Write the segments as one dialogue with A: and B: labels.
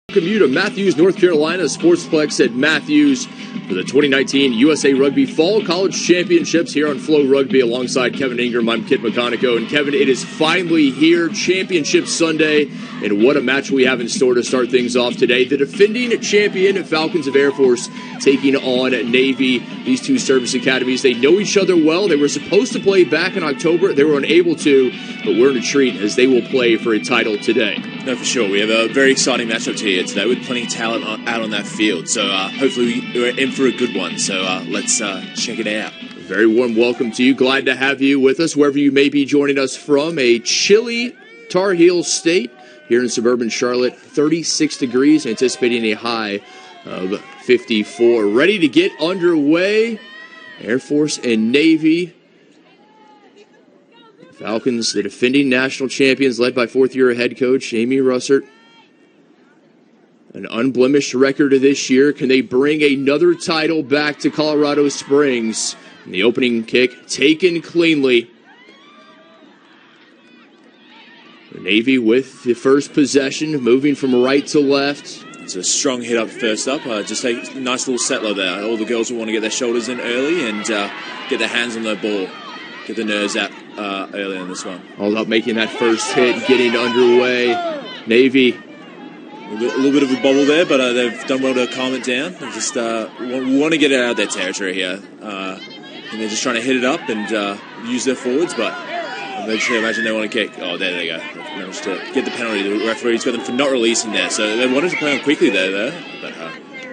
A: Welcome you to Matthews, North Carolina Sportsplex at Matthews for the 2019 USA Rugby Fall College Championships here on Flow Rugby alongside Kevin Ingram. I'm Kit McConico. And Kevin, it is finally here, Championship Sunday, and what a match we have in store to start things off today. The defending champion Falcons of Air Force taking on Navy. These two service academies, they know each other well. They were supposed to play back in October. They were unable to, but we're in a treat as they will play for a title today.
B: No, for sure. We have a very exciting matchup here today with plenty of talent out on that field. So hopefully we're in for a good one. So let's check it out.
A: A very warm welcome to you. Glad to have you with us wherever you may be joining us from. A chilly Tar Heel state here in suburban Charlotte. 36 degrees, anticipating a high of 54. Ready to get underway. Air Force and Navy. Falcons, the defending national champions, led by fourth-year head coach Amy Russert. An unblemished record of this year. Can they bring another title back to Colorado Springs? And the opening kick taken cleanly. The Navy with the first possession, moving from right to left.
B: It's a strong hit up first up. Just a nice little settler there. All the girls will want to get their shoulders in early and get their hands on their ball. Get the nerves out early on this one.
A: All about making that first hit, getting underway. Navy.
B: A little bit of a bobble there, but they've done well to calm it down. They just want to get it out of their territory here. And they're just trying to hit it up and use their forwards, but eventually I imagine they want to kick. Oh, there they go. They've managed to get the penalty. The referee's got them for not releasing there. So they wanted to play on quickly there, but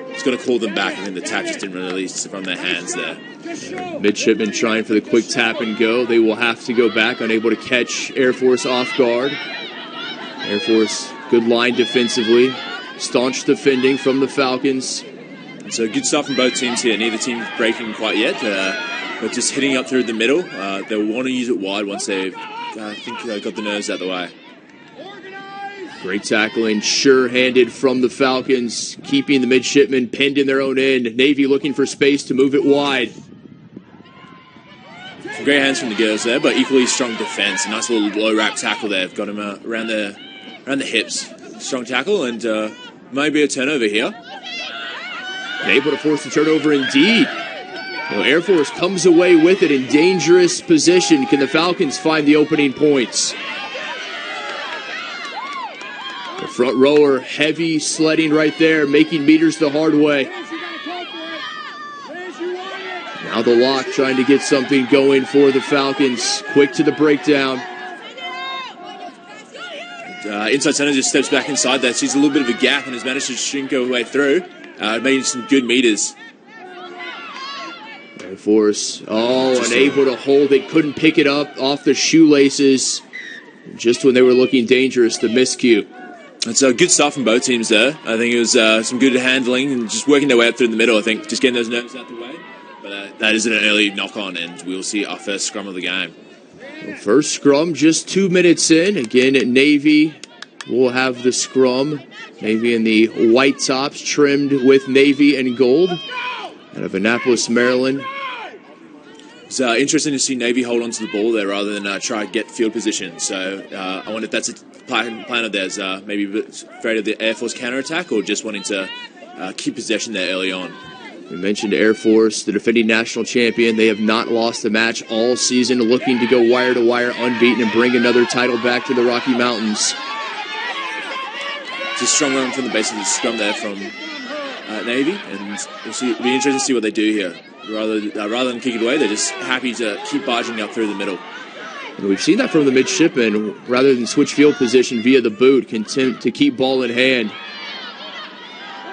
B: it's going to call them back. I think the tap just didn't release from their hands there.
A: Midshipmen trying for the quick tap and go. They will have to go back, unable to catch Air Force off guard. Air Force, good line defensively. Staunch defending from the Falcons.
B: So good stuff from both teams here. Neither team breaking quite yet, but just hitting up through the middle. They'll want to use it wide once they've, got the nerves out of the way.
A: Great tackling, sure-handed from the Falcons, keeping the midshipmen pinned in their own end. Navy looking for space to move it wide.
B: Some great hands from the girls there, but equally strong defense. A nice little low-wrap tackle there. Got him around the hips. Strong tackle, and maybe a turnover here.
A: Able to force the turnover indeed. Well, Air Force comes away with it in dangerous position. Can the Falcons find the opening points? The front rower, heavy sledding right there, making meters the hard way. Now the lock trying to get something going for the Falcons. Quick to the breakdown.
B: Inside center just steps back inside there. Sees a little bit of a gap and has managed to shrink her way through. Made some good meters.
A: Air Force, unable to hold it. Couldn't pick it up off the shoelaces. Just when they were looking dangerous, the miscue.
B: It's good stuff from both teams there. I think it was some good handling and just working their way up through the middle. I think just getting those nerves out the way. But that is an early knock-on, and we'll see our first scrum of the game.
A: Well, first scrum just 2 minutes in. Again, Navy will have the scrum. Navy in the white tops, trimmed with navy and gold. Out of Annapolis, Maryland.
B: It's interesting to see Navy hold on to the ball there rather than try to get field position. So I wonder if that's a plan of theirs. Maybe afraid of the Air Force counterattack or just wanting to keep possession there early on.
A: We mentioned Air Force, the defending national champion. They have not lost a match all season, looking to go wire to wire unbeaten and bring another title back to the Rocky Mountains.
B: It's a strong run from the base of the scrum there from Navy, and it'll be interesting to see what they do here. Rather than kick it away, they're just happy to keep barging up through the middle.
A: And we've seen that from the midshipmen. Rather than switch field position via the boot, content to keep ball in hand.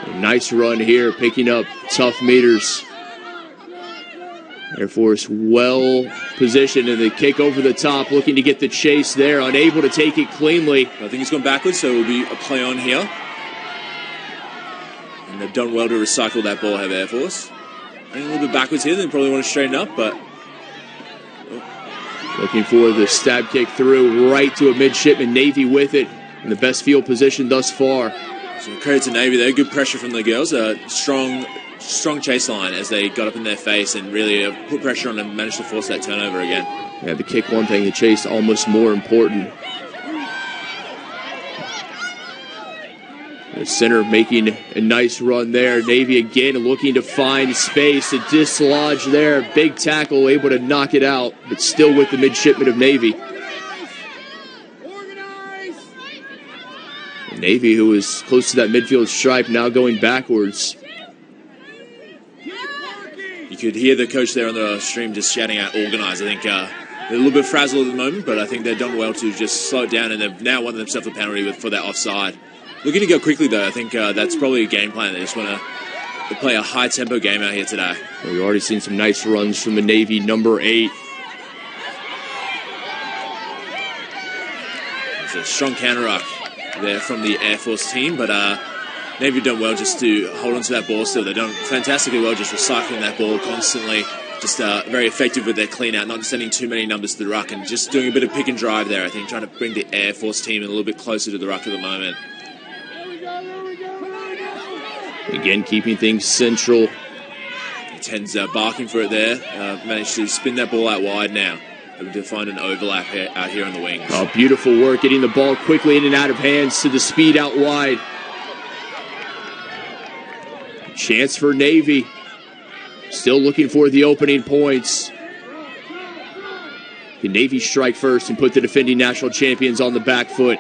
A: A nice run here, picking up tough meters. Air Force well positioned in the kick over the top, looking to get the chase there, unable to take it cleanly.
B: I think he's gone backwards, so it will be a play on here. And they've done well to recycle that ball, have Air Force. I think a little bit backwards here, they probably want to straighten up, but...
A: Looking for the stab kick through, right to a midshipman. Navy with it, in the best field position thus far.
B: So credit to Navy there, good pressure from the girls. Strong chase line as they got up in their face and really put pressure on them and managed to force that turnover again.
A: Yeah, the kick one thing, the chase almost more important. The center making a nice run there. Navy again looking to find space to dislodge there. Big tackle, able to knock it out, but still with the midshipman of Navy. Navy, who was close to that midfield stripe, now going backwards.
B: You could hear the coach there on the stream just shouting out organize. I think they're a little bit frazzled at the moment, but I think they've done well to just slow it down, and they've now won themselves a penalty for that offside. Looking to go quickly, though. I think that's probably a game plan. They just want to play a high-tempo game out here today.
A: We've already seen some nice runs from the Navy number 8.
B: It's a strong counter-ruck there from the Air Force team, but Navy done well just to hold on to that ball still. They've done fantastically well just recycling that ball constantly. Just very effective with their clean-out, not sending too many numbers to the ruck, and just doing a bit of pick and drive there, I think, trying to bring the Air Force team a little bit closer to the ruck at the moment.
A: Again, keeping things central.
B: Ten's barking for it there. Managed to spin that ball out wide now. Able to find an overlap out here on the wings.
A: Oh, beautiful work, getting the ball quickly in and out of hands to the speed out wide. Chance for Navy. Still looking for the opening points. Can Navy strike first and put the defending national champions on the back foot?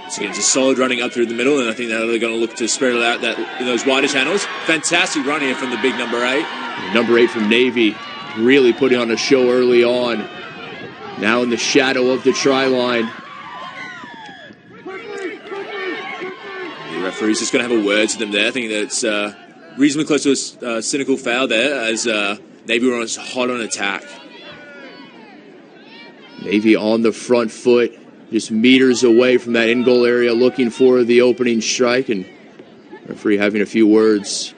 B: So again, just solid running up through the middle, and I think they're going to look to spread it out in those wider channels. Fantastic run here from the big number 8.
A: Number 8 from Navy, really putting on a show early on. Now in the shadow of the try line.
B: The referee's just going to have a word to them there. I think that's reasonably close to a cynical foul there, as Navy were hot on attack.
A: Navy on the front foot, just meters away from that in-goal area, looking for the opening strike, and referee having a few words.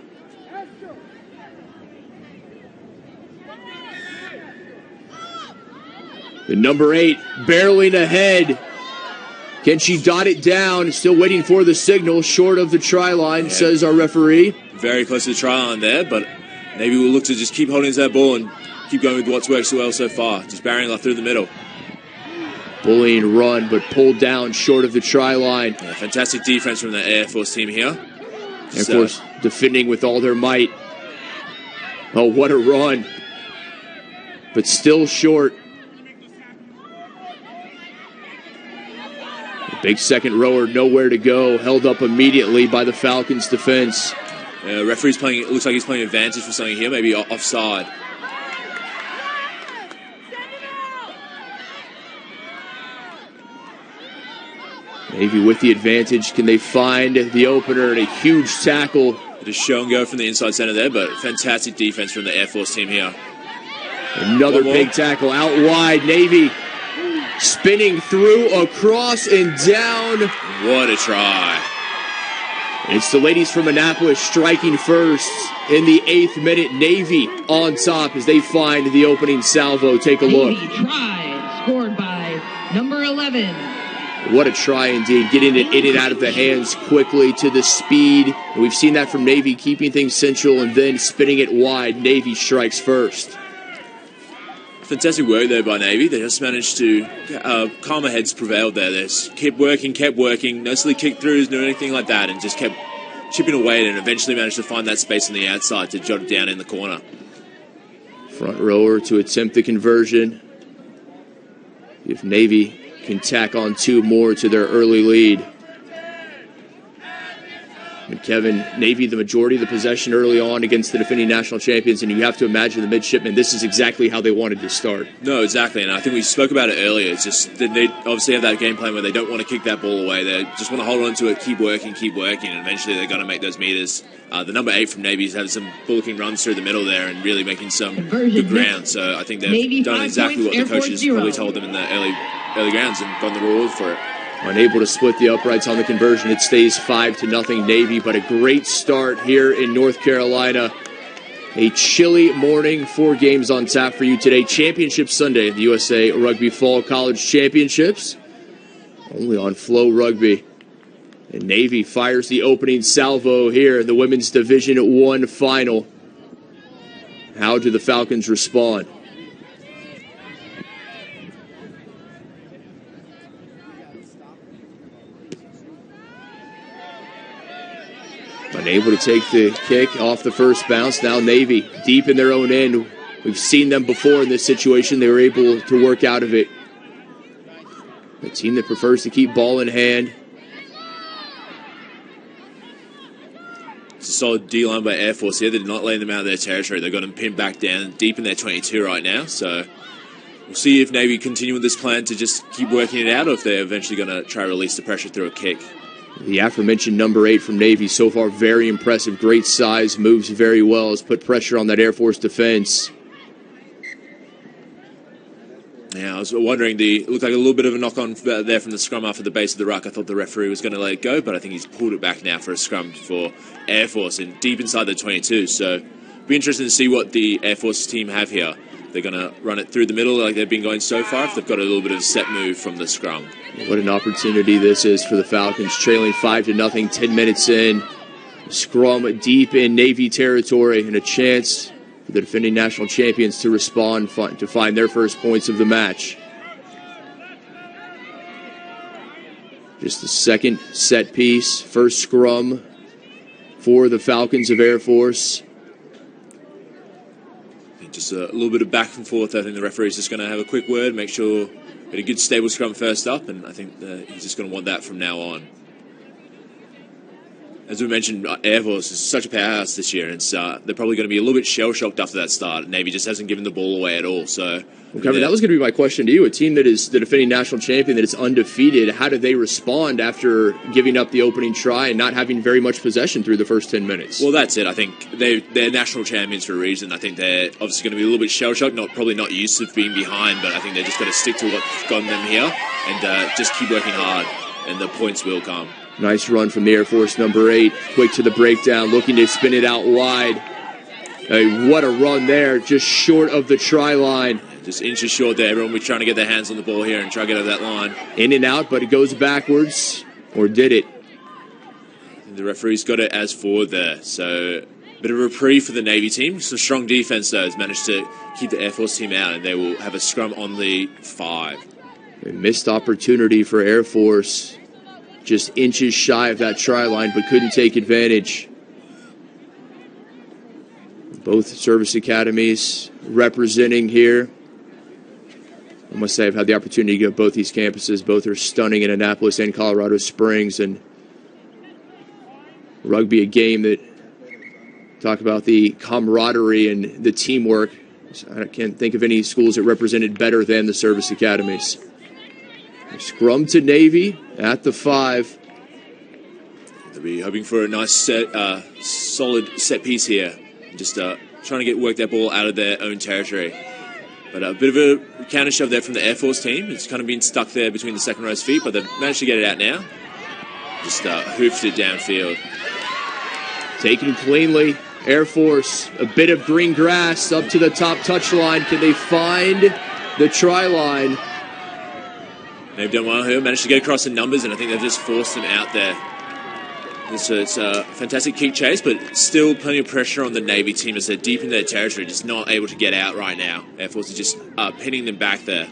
A: The number 8 barreling ahead. Can she dot it down? Still waiting for the signal, short of the try line, says our referee.
B: Very close to the try line there, but Navy will look to just keep holding to that ball and keep going with what's worked so well so far. Just barreling off through the middle.
A: Bullying run, but pulled down short of the try line.
B: Yeah, fantastic defense from the Air Force team here.
A: And of course, defending with all their might. Oh, what a run. But still short. The big second rower, nowhere to go. Held up immediately by the Falcons defense.
B: Referee's playing, it looks like he's playing advantage for something here, maybe offside.
A: Navy with the advantage. Can they find the opener? And a huge tackle.
B: Just show and go from the inside center there, but fantastic defense from the Air Force team here.
A: Another big tackle out wide. Navy spinning through, across, and down.
B: What a try.
A: It's the ladies from Annapolis striking first in the 8th minute. Navy on top as they find the opening salvo. Take a look.
C: Navy try, scored by number 11.
A: What a try indeed, getting it in and out of the hands quickly to the speed. And we've seen that from Navy, keeping things central and then spinning it wide. Navy strikes first.
B: Fantastic work there by Navy. They just managed to, calmer heads prevailed there. They just kept working, no silly kick throughs, no anything like that, and just kept chipping away and eventually managed to find that space on the outside to jot it down in the corner.
A: Front rower to attempt the conversion. If Navy can tack on 2 more to their early lead. And Kevin, Navy, the majority of the possession early on against the defending national champions, and you have to imagine the midshipmen, this is exactly how they wanted to start.
B: No, exactly, and I think we spoke about it earlier. It's just that they obviously have that game plan where they don't want to kick that ball away. They just want to hold on to it, keep working, and eventually they're going to make those meters. The number 8 from Navy's had some bullocking runs through the middle there and really making some good ground. So I think they've
C: Navy
B: done exactly what the coaches probably told them in the early grounds and gotten the reward for it.
A: Unable to split the uprights on the conversion. It stays 5-0 Navy, but a great start here in North Carolina. A chilly morning, 4 games on tap for you today. Championship Sunday, the USA Rugby Fall College Championships. Only on Flow Rugby. And Navy fires the opening salvo here in the Women's Division 1 final. How do the Falcons respond? Unable to take the kick off the first bounce. Now Navy deep in their own end. We've seen them before in this situation. They were able to work out of it. A team that prefers to keep ball in hand.
B: It's a solid D-line by Air Force here. They're not letting them out of their territory. They've got them pinned back down deep in their 22 right now. So we'll see if Navy continue with this plan to just keep working it out, or if they're eventually going to try to release the pressure through a kick.
A: The aforementioned number 8 from Navy, so far very impressive. Great size, moves very well, has put pressure on that Air Force defense.
B: Yeah, I was wondering, it looked like a little bit of a knock-on there from the scrum after the base of the ruck. I thought the referee was going to let it go, but I think he's pulled it back now for a scrum for Air Force and deep inside the 22. So it'll be interesting to see what the Air Force team have here. They're going to run it through the middle like they've been going so far, if they've got a little bit of a set move from the scrum.
A: What an opportunity this is for the Falcons, trailing 5-0, 10 minutes in. Scrum deep in Navy territory, and a chance for the defending national champions to respond, to find their first points of the match. Just the second set piece, first scrum for the Falcons of Air Force.
B: Just a little bit of back and forth. I think the referee's just going to have a quick word, make sure we get a good stable scrum first up, and I think he's just going to want that from now on. As we mentioned, Air Force is such a powerhouse this year, and they're probably going to be a little bit shell-shocked after that start. Navy just hasn't given the ball away at all. So,
A: Kevin, that was going to be my question to you. A team that is the defending national champion, that is undefeated, how do they respond after giving up the opening try and not having very much possession through the first 10 minutes?
B: Well, that's it. I think they're national champions for a reason. I think they're obviously going to be a little bit shell-shocked, probably not used to being behind, but I think they're just going to stick to what's gotten them here and just keep working hard, and the points will come.
A: Nice run from the Air Force number 8. Quick to the breakdown, looking to spin it out wide. What a run there, just short of the try line.
B: Just inches short there. Everyone will be trying to get their hands on the ball here and try to get over that line.
A: In and out, but it goes backwards. Or did it?
B: The referee's got it as forward there. So a bit of a reprieve for the Navy team. Some strong defense, though, has managed to keep the Air Force team out, and they will have a scrum on the 5.
A: A missed opportunity for Air Force. Just inches shy of that try line, but couldn't take advantage. Both service academies representing here. I must say I've had the opportunity to go to both these campuses. Both are stunning in Annapolis and Colorado Springs. And rugby, a game that, talk about the camaraderie and the teamwork. I can't think of any schools that represented better than the service academies. Scrum to Navy at the 5.
B: They'll be hoping for a nice solid set piece here. Just trying to work that ball out of their own territory. But a bit of a counter shove there from the Air Force team. It's kind of been stuck there between the second row's feet, but they've managed to get it out now. Just hoofed it downfield.
A: Taken cleanly. Air Force, a bit of green grass up to the top touchline. Can they find the try line?
B: They've done well here, managed to get across the numbers, and I think they've just forced them out there. It's a fantastic kick chase, but still plenty of pressure on the Navy team as they're deep in their territory, just not able to get out right now. Air Force is just pinning them back there.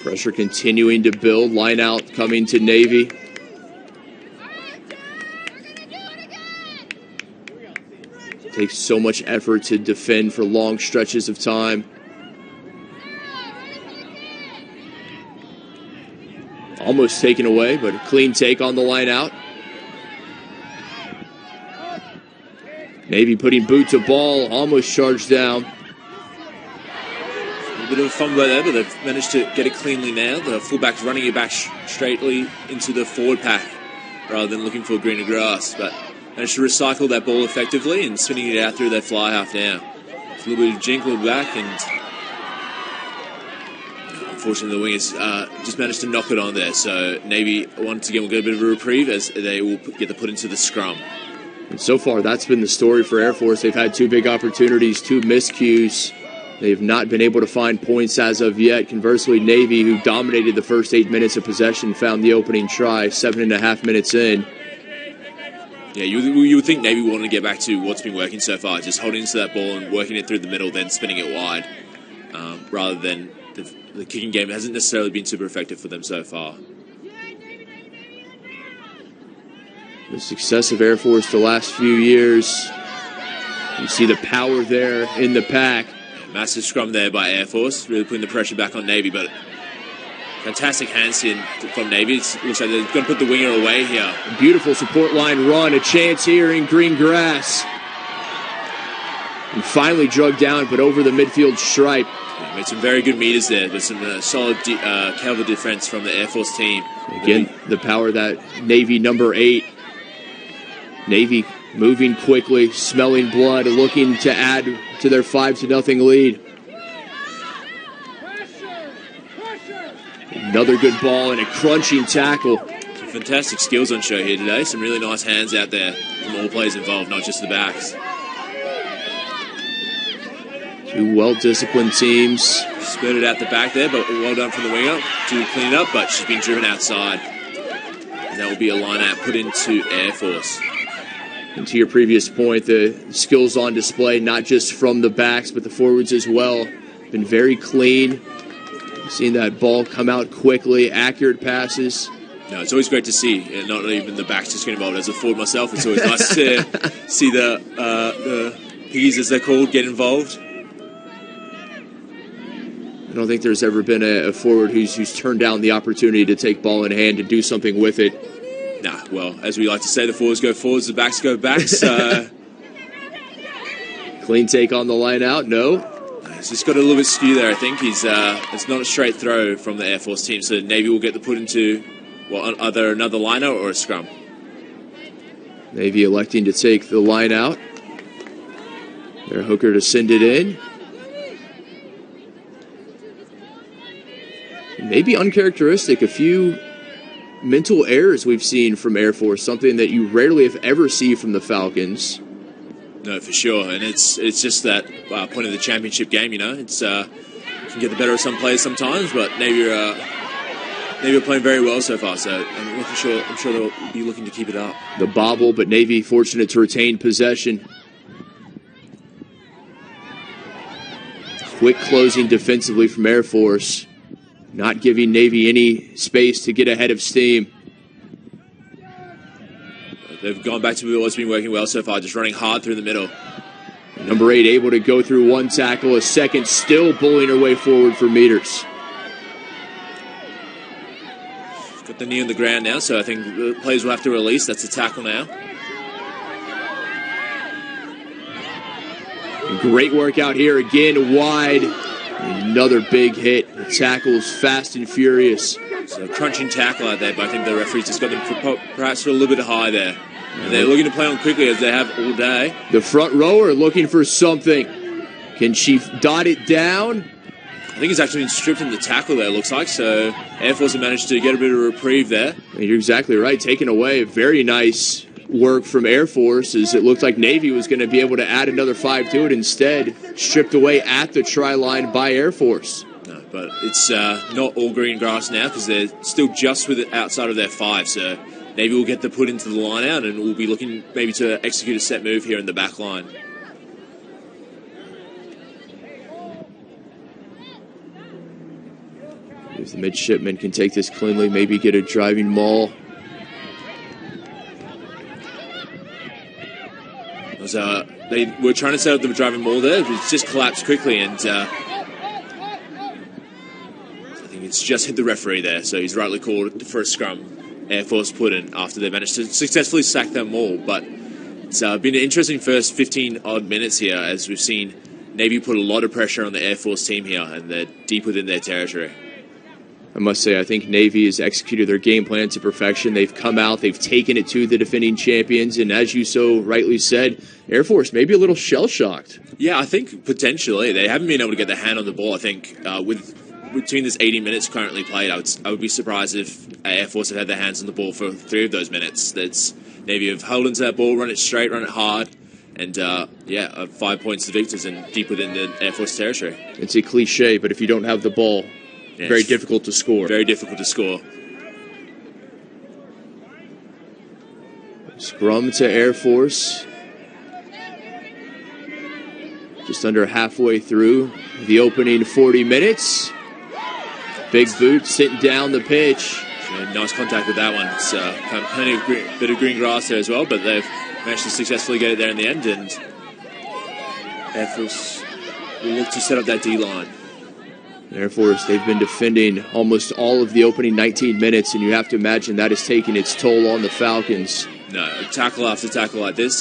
A: Pressure continuing to build. Line out coming to Navy. Takes so much effort to defend for long stretches of time. Almost taken away, but a clean take on the line out. Navy putting boot to ball, almost charged down.
B: A bit of a fumble there, but they've managed to get it cleanly now. The fullback's running it back straightly into the forward pack rather than looking for greener grass. But managed to recycle that ball effectively and spinning it out through their fly half now. It's a little bit of jinkle back, and unfortunately the wingers just managed to knock it on there. So Navy once again will get a bit of a reprieve as they will get the put into the scrum.
A: And so far, that's been the story for Air Force. They've had 2 big opportunities, 2 miscues. They've not been able to find points as of yet. Conversely, Navy, who dominated the first 8 minutes of possession, found the opening try 7.5 minutes in.
B: Yeah, you would think Navy wanted to get back to what's been working so far, just holding to that ball and working it through the middle, then spinning it wide, rather than the kicking game hasn't necessarily been super effective for them so far.
A: The success of Air Force the last few years. You see the power there in the pack.
B: Massive scrum there by Air Force, really putting the pressure back on Navy, but fantastic hands in from Navy. It looks like they're going to put the winger away here.
A: A beautiful support line run, a chance here in green grass. And finally drugged down, but over the midfield stripe.
B: Yeah, made some very good meters there, but some solid cover defense from the Air Force team.
A: Again, the power of that Navy number 8. Navy moving quickly, smelling blood, looking to add to their 5-0 lead. Another good ball and a crunching tackle.
B: Some fantastic skills on show here today. Some really nice hands out there from all players involved, not just the backs.
A: Two well-disciplined teams.
B: Spurted out the back there, but well done from the winger to clean it up, but she's been driven outside. And that will be a line-out put into Air Force.
A: And to your previous point, the skills on display, not just from the backs, but the forwards as well. Been very clean. Seeing that ball come out quickly, accurate passes.
B: No, it's always great to see, not even the backs just get involved. As a forward myself, it's always nice to see the piggies, as they're called, get involved.
A: I don't think there's ever been a forward who's turned down the opportunity to take ball in hand and do something with it.
B: Nah, well, as we like to say, the forwards go forwards, the backs go backs.
A: Clean take on the line out, no.
B: He's just got a little bit skew there, I think. It's not a straight throw from the Air Force team, so Navy will get the put into, well, either another line out or a scrum.
A: Navy electing to take the line out. Their hooker to send it in. Maybe uncharacteristic, a few mental errors we've seen from Air Force, something that you rarely if ever see from the Falcons.
B: No, for sure, and it's just that point of the championship game, you know. It's can get the better of some players sometimes, but Navy are playing very well so far, so I'm sure they'll be looking to keep it up.
A: The bobble, but Navy fortunate to retain possession. Quick closing defensively from Air Force, not giving Navy any space to get ahead of steam.
B: They've gone back to what's been working well so far, just running hard through the middle.
A: Number 8 able to go through one tackle, a second still bullying her way forward for meters.
B: Got the knee on the ground now, so I think the players will have to release. That's a tackle now.
A: Great work out here again, wide. Another big hit. The tackle's fast and furious.
B: So a crunching tackle out there, but I think the referee's just got them perhaps for a little bit high there. And they're looking to play on quickly as they have all day.
A: The front rower looking for something. Can she dot it down?
B: I think he's actually been stripped in the tackle there, it looks like. So Air Force have managed to get a bit of a reprieve there.
A: You're exactly right. Taken away. Very nice work from Air Force, as it looked like Navy was going to be able to add another 5 to it. Instead, stripped away at the try line by Air Force.
B: No, but it's not all green grass now because they're still just with it outside of their 5. So Navy will get the put into the line out, and we'll be looking maybe to execute a set move here in the back line.
A: If the midshipmen can take this cleanly, maybe get a driving maul.
B: They were trying to set up the driving maul there, but it's just collapsed quickly, and I think it's just hit the referee there, so he's rightly called for a scrum. Air Force put in after they managed to successfully sack them maul, but it's been an interesting first 15-odd minutes here, as we've seen Navy put a lot of pressure on the Air Force team here, and they're deep within their territory.
A: I must say, I think Navy has executed their game plan to perfection. They've come out, they've taken it to the defending champions, and as you so rightly said, Air Force maybe a little shell-shocked.
B: Yeah, I think potentially. They haven't been able to get their hand on the ball, I think, between this 80 minutes currently played. I would be surprised if Air Force had their hands on the ball for 3 of those minutes. That's Navy have held into that ball, run it straight, run it hard, and 5 points to victors and deep within the Air Force territory.
A: It's a cliche, but if you don't have the ball, yes, very difficult to score.
B: Very difficult to score.
A: Scrum to Air Force. Just under halfway through the opening 40 minutes. Big boot sitting down the pitch.
B: And nice contact with that one. It's kind of plenty of bit of green grass there as well, but they've managed to successfully get it there in the end, and Air Force will look to set up that D-line.
A: Air Force, they've been defending almost all of the opening 19 minutes, and you have to imagine that has taken its toll on the Falcons.
B: No, tackle after tackle like this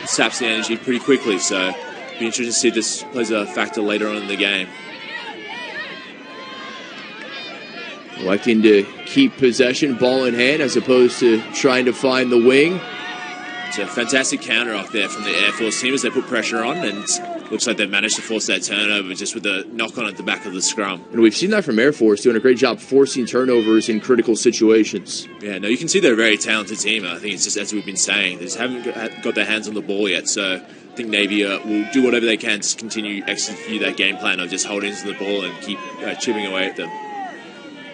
B: saps the energy pretty quickly, so it'll be interesting to see if this plays a factor later on in the game.
A: Electing to keep possession, ball in hand, as opposed to trying to find the wing.
B: It's a fantastic counter off there from the Air Force team as they put pressure on, and looks like they've managed to force that turnover just with the knock-on at the back of the scrum.
A: And we've seen that from Air Force, doing a great job forcing turnovers in critical situations.
B: Yeah, no, you can see they're a very talented team. I think it's just, as we've been saying, they just haven't got their hands on the ball yet, so I think Navy will do whatever they can to continue execute that game plan of just holding to the ball and keep chipping away at them.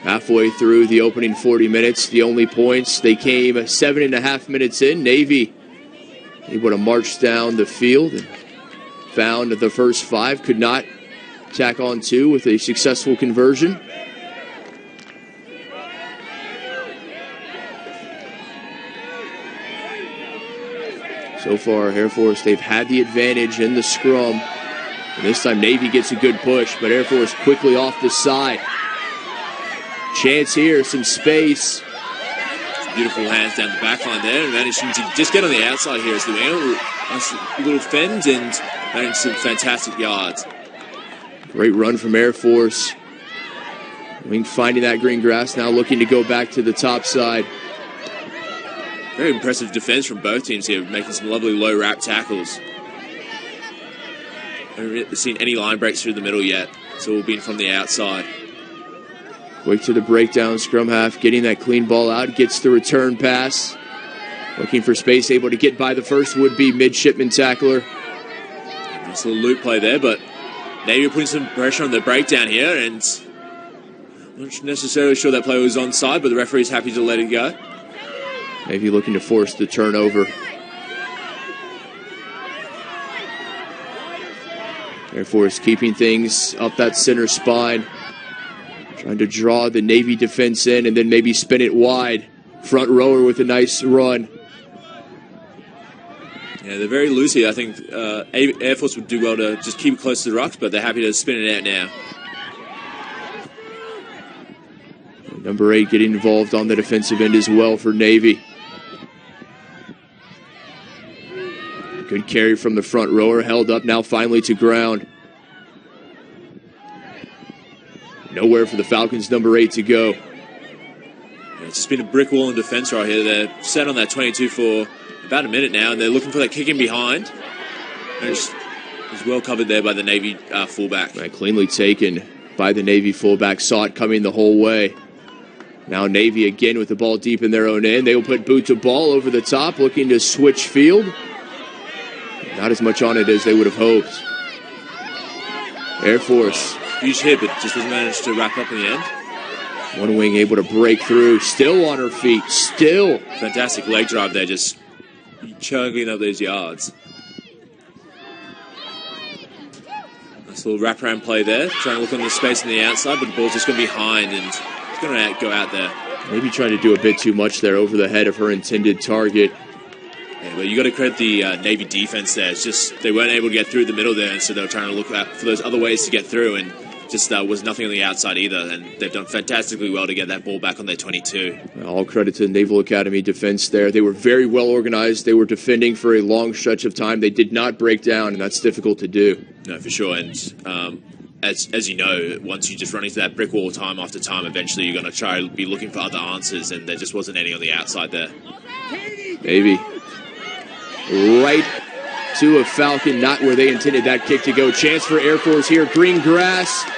A: Halfway through the opening 40 minutes, the only points, they came 7.5 minutes in. Navy able to march down the field and found the first 5, could not tack on 2 with a successful conversion. So far, Air Force, they've had the advantage in the scrum. And this time, Navy gets a good push, but Air Force quickly off the side. Chance here, some space.
B: Beautiful hands down the back line there, and managing to just get on the outside here as the winger. Nice little fend and managed some fantastic yards.
A: Great run from Air Force. Wing finding that green grass, now looking to go back to the top side.
B: Very impressive defense from both teams here, making some lovely low wrap tackles. I haven't seen any line breaks through the middle yet. It's all been from the outside.
A: Quick to the breakdown, scrum half, getting that clean ball out, gets the return pass. Looking for space, able to get by the first would-be midshipman tackler.
B: Nice little loop play there, but Navy putting some pressure on the breakdown here, and I'm not necessarily sure that play was onside, but the referee's happy to let it go.
A: Navy looking to force the turnover. Air Force keeping things up that center spine. Trying to draw the Navy defense in and then maybe spin it wide. Front rower with a nice run.
B: Yeah, they're very loose here. I think Air Force would do well to just keep it close to the rucks, but they're happy to spin it out now.
A: Number 8 getting involved on the defensive end as well for Navy. Good carry from the front rower, held up now finally to ground. Nowhere for the Falcons, number 8 to go.
B: Yeah, it's just been a brick wall in defense right here. They're set on that 22 for about a minute now, and they're looking for that kick in behind. And it's well covered there by the Navy fullback.
A: Right, cleanly taken by the Navy fullback. Saw it coming the whole way. Now Navy again with the ball deep in their own end. They will put boot to ball over the top, looking to switch field. Not as much on it as they would have hoped. Air Force.
B: Huge hit, but just doesn't manage to wrap up in the end.
A: One wing able to break through. Still on her feet. Still.
B: Fantastic leg drive there, just chugging up those yards. Nice little wraparound play there. Trying to look on the space on the outside, but the ball's just going to be behind, and it's going to go out there.
A: Maybe trying to do a bit too much there over the head of her intended target.
B: Yeah, but you got to credit the Navy defense there. It's just they weren't able to get through the middle there, and so they were trying to look for those other ways to get through, and just was nothing on the outside either. And they've done fantastically well to get that ball back on their 22.
A: All credit to the Naval Academy defense there. They were very well organized. They were defending for a long stretch of time. They did not break down, and that's difficult to do.
B: No, for sure. And as you know, once you just run into that brick wall time after time, eventually you're going to try to be looking for other answers, and there just wasn't any on the outside there.
A: Maybe. Right to a Falcon, not where they intended that kick to go. Chance for Air Force here. Green grass.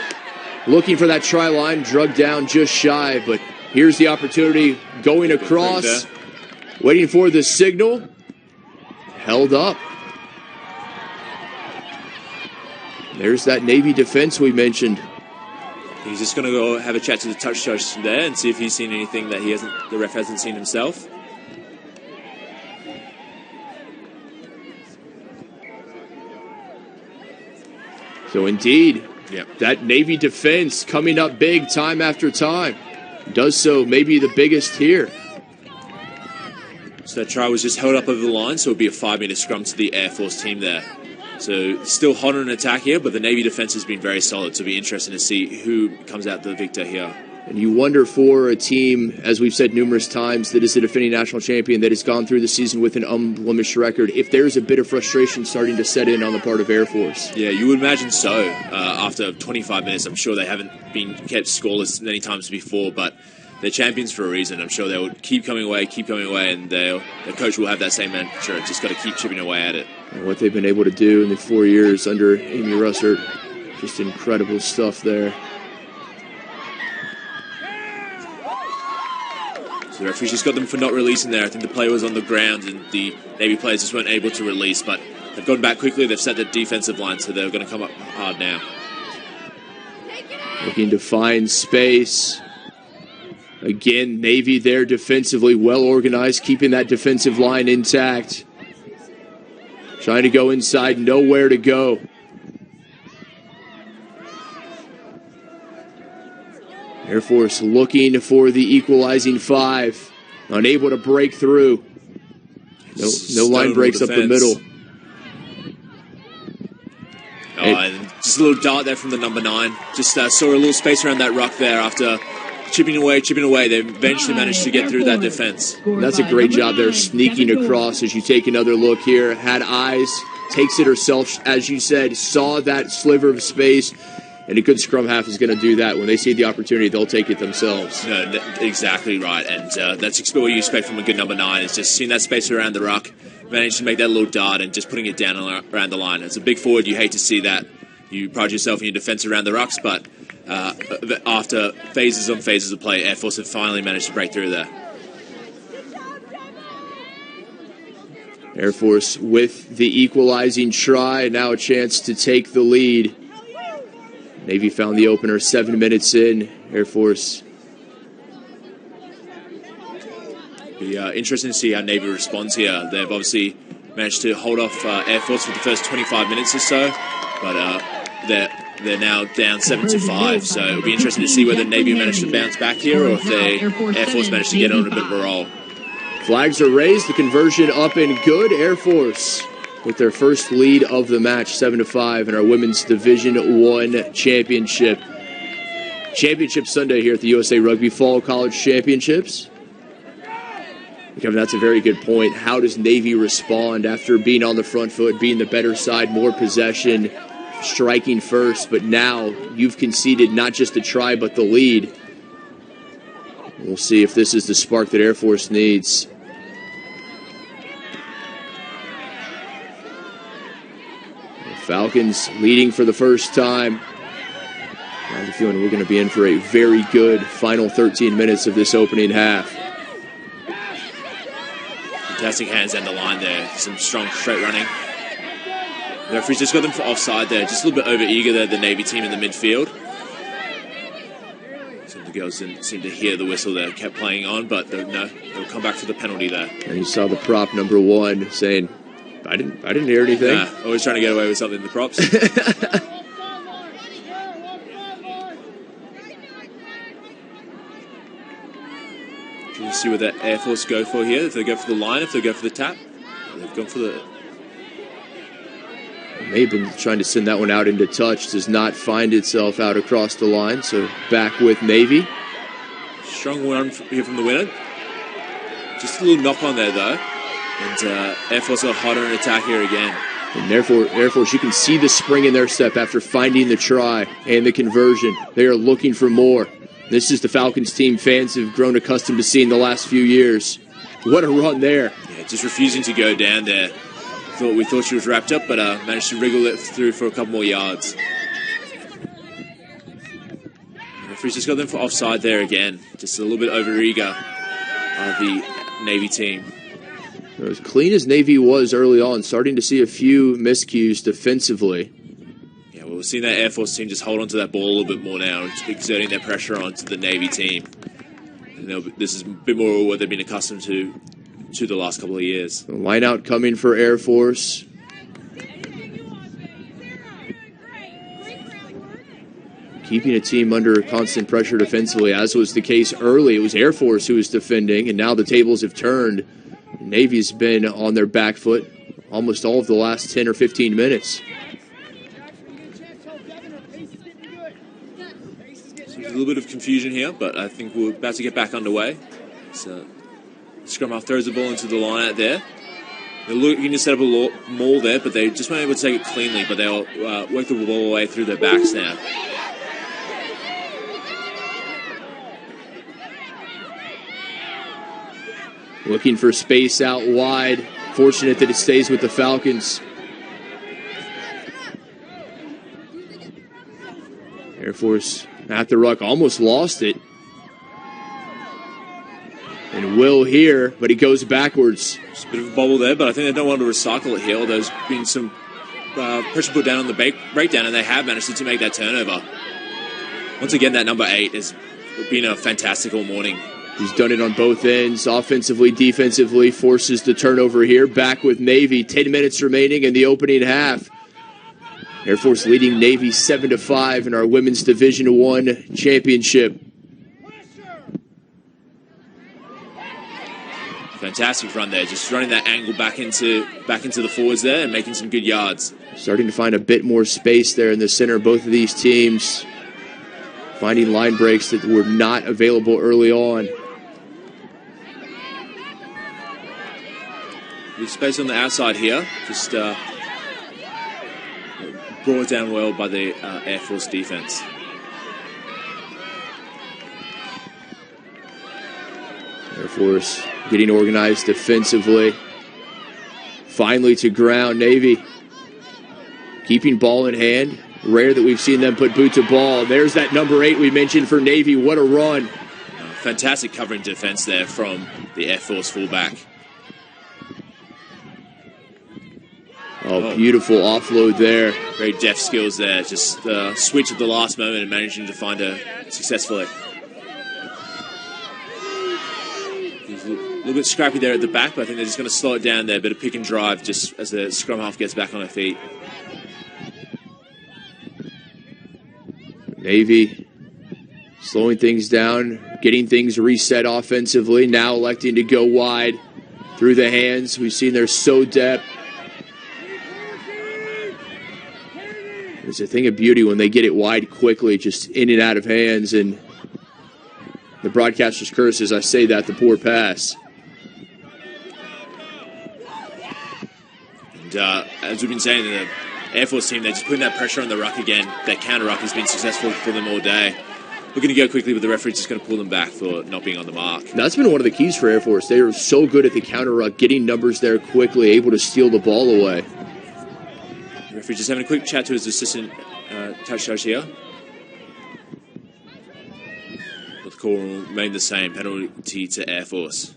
A: Looking for that try line. Drugged down just shy, but here's the opportunity. Going across. Waiting for the signal. Held up. There's that Navy defense we mentioned.
B: He's just going to go have a chat to the touch judge there and see if he's seen anything that the ref hasn't seen himself.
A: So indeed,
B: yep,
A: that Navy defense coming up big time after time. Does so maybe the biggest here.
B: So that try was just held up over the line, so it would be a 5-meter scrum to the Air Force team there. So still hot on attack here, but the Navy defense has been very solid, so it'll be interesting to see who comes out the victor here.
A: And you wonder for a team, as we've said numerous times, that is the defending national champion, that has gone through the season with an unblemished record, if there's a bit of frustration starting to set in on the part of Air Force.
B: Yeah, you would imagine so. After 25 minutes, I'm sure they haven't been kept scoreless many times before, but they're champions for a reason. I'm sure they will keep coming away, and their coach will have that same mantra. Just got to keep chipping away at it.
A: And what they've been able to do in the 4 years under Amy Russert, just incredible stuff there.
B: So the referee's just got them for not releasing there. I think the play was on the ground and the Navy players just weren't able to release, but they've gone back quickly. They've set the defensive line, so they're going to come up hard now.
A: Looking to find space. Again, Navy there defensively, well organized, keeping that defensive line intact. Trying to go inside, nowhere to go. Air Force looking for the equalizing 5. Unable to break through. No line breaks up the middle.
B: And just a little dart there from the number 9. Just saw a little space around that ruck there after chipping away. They eventually managed to get through that defense.
A: That's a great job there, sneaking across as you take another look here. Had eyes, takes it herself, as you said, saw that sliver of space. And a good scrum half is going to do that. When they see the opportunity, they'll take it themselves.
B: No, exactly right. And that's what you expect from a good number 9, is just seeing that space around the ruck, managed to make that little dart and just putting it down around the line. As a big forward, you hate to see that. You pride yourself in your defense around the rucks, but after phases on phases of play, Air Force have finally managed to break through there.
A: Air Force with the equalizing try, now a chance to take the lead. Navy found the opener 7 minutes in. Air Force.
B: Be interesting to see how Navy responds here. They've obviously managed to hold off Air Force for the first 25 minutes or so, but they're now down 7-5. So it'll be interesting to see whether Navy managed to bounce back here or if Air Force managed to get on a bit of a roll.
A: Flags are raised. The conversion up and good. Air Force with their first lead of the match, 7-5, in our Women's Division I Championship. Championship Sunday here at the USA Rugby Fall College Championships. Kevin, that's a very good point. How does Navy respond after being on the front foot, being the better side, more possession, striking first, but now you've conceded not just a try, but the lead. We'll see if this is the spark that Air Force needs. Falcons leading for the first time. I have a feeling we're going to be in for a very good final 13 minutes of this opening half.
B: Fantastic hands down the line there. Some strong straight running. The referee's just got them for offside there. Just a little bit over-eager there, the Navy team in the midfield. So the girls didn't seem to hear the whistle there. Kept playing on, but no, they'll come back for the penalty there.
A: And you saw the prop number 1 saying, I didn't hear anything.
B: Always trying to get away with something in the props. Can you see what the Air Force go for here? If they go for the line, if they go for the tap. They've gone for the...
A: May have been trying to send that one out into touch. Does not find itself out across the line. So back with Navy.
B: Strong run here from the winner. Just a little knock on there though. And Air Force got hot on attack here again.
A: And therefore, Air Force, you can see the spring in their step after finding the try and the conversion. They are looking for more. This is the Falcons team fans have grown accustomed to seeing the last few years. What a run there.
B: Yeah, just refusing to go down there. We thought she was wrapped up, but managed to wriggle it through for a couple more yards. The referee's just got them for offside there again. Just a little bit over-eager the Navy team.
A: As clean as Navy was early on, starting to see a few miscues defensively.
B: Yeah, well, we're seeing that Air Force team just hold on to that ball a little bit more now, exerting their pressure onto the Navy team. This is a bit more what they've been accustomed to the last couple of years.
A: The line out coming for Air Force. keeping a team under constant pressure defensively, as was the case early. It was Air Force who was defending, and now the tables have turned. Navy's been on their back foot almost all of the last 10 or 15 minutes.
B: So there's a little bit of confusion here, but I think we're about to get back underway. So scrum half throws the ball into the line out there. They're looking to set up a maul there, but they just weren't able to take it cleanly, but they'll work the ball away through their backs now.
A: Looking for space out wide. Fortunate that it stays with the Falcons. Air Force at the ruck, almost lost it. And Will here, but he goes backwards.
B: Just a bit of a bobble there, but I think they don't want to recycle it here. There's been some pressure put down on the breakdown, and they have managed to make that turnover. Once again, that number 8 has been a fantastic all morning.
A: He's done it on both ends, offensively, defensively, forces the turnover here. Back with Navy, 10 minutes remaining in the opening half. Air Force leading Navy 7-5 in our Women's Division I championship.
B: Fantastic run there, just running that angle back into the forwards there and making some good yards.
A: Starting to find a bit more space there in the center. Both of these teams finding line breaks that were not available early on.
B: With space on the outside here, just brought down well by the Air Force defense.
A: Air Force getting organized defensively. Finally to ground, Navy keeping ball in hand. Rare that we've seen them put boot to ball. There's that number 8 we mentioned for Navy. What a run.
B: Fantastic covering defense there from the Air Force fullback.
A: Oh, beautiful offload there.
B: Very deft skills there. Just switch at the last moment and managing to find her successfully. He's a little bit scrappy there at the back, but I think they're just going to slow it down there. Bit of pick and drive just as the scrum half gets back on her feet.
A: Navy slowing things down, getting things reset offensively. Now electing to go wide through the hands. We've seen their so depth. It's a thing of beauty when they get it wide quickly, just in and out of hands. And the broadcaster's curse as I say that, the poor pass.
B: And as we've been saying, the Air Force team, they're just putting that pressure on the ruck again. That counter ruck has been successful for them all day. Looking to go quickly, but the referee's just going to pull them back for not being on the mark.
A: That's been one of the keys for Air Force. They are so good at the counter ruck, getting numbers there quickly, able to steal the ball away.
B: The referee just having a quick chat to his assistant touch judge here. But the call will remain the same, penalty to Air Force.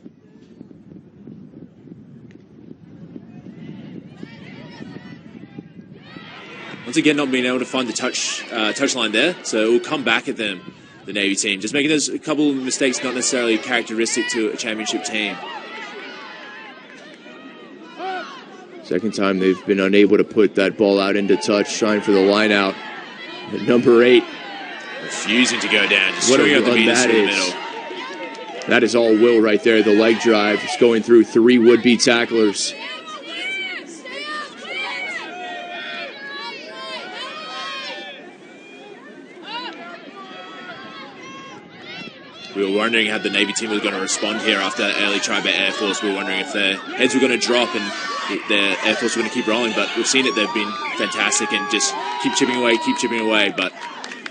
B: Once again, not being able to find the touch line there, so it will come back at them, the Navy team. Just making those a couple of mistakes not necessarily characteristic to a championship team.
A: Second time they've been unable to put that ball out into touch, trying for the line out. At number 8.
B: Refusing to go down, just
A: What a
B: throwing out the
A: run
B: meters
A: that
B: through the
A: is.
B: middle.
A: That is all Will right there, the leg drive. It's going through 3 would-be tacklers.
B: We were wondering how the Navy team was going to respond here after that early try by Air Force. We were wondering if their heads were going to drop and the Air Force were going to keep rolling, but we've seen it. They've been fantastic and just keep chipping away. But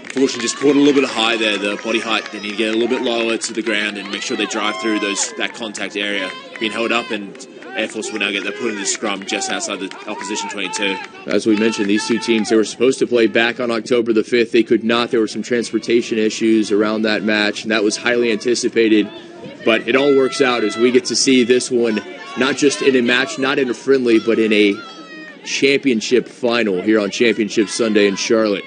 B: unfortunately, just caught a little bit high there, the body height. They need to get a little bit lower to the ground and make sure they drive through that contact area. Being held up, and Air Force will now get their put in the scrum just outside the opposition 22.
A: As we mentioned, these two teams, they were supposed to play back on October the 5th. They could not. There were some transportation issues around that match, and that was highly anticipated. But it all works out as we get to see this one, not just in a match, not in a friendly, but in a championship final here on Championship Sunday in Charlotte.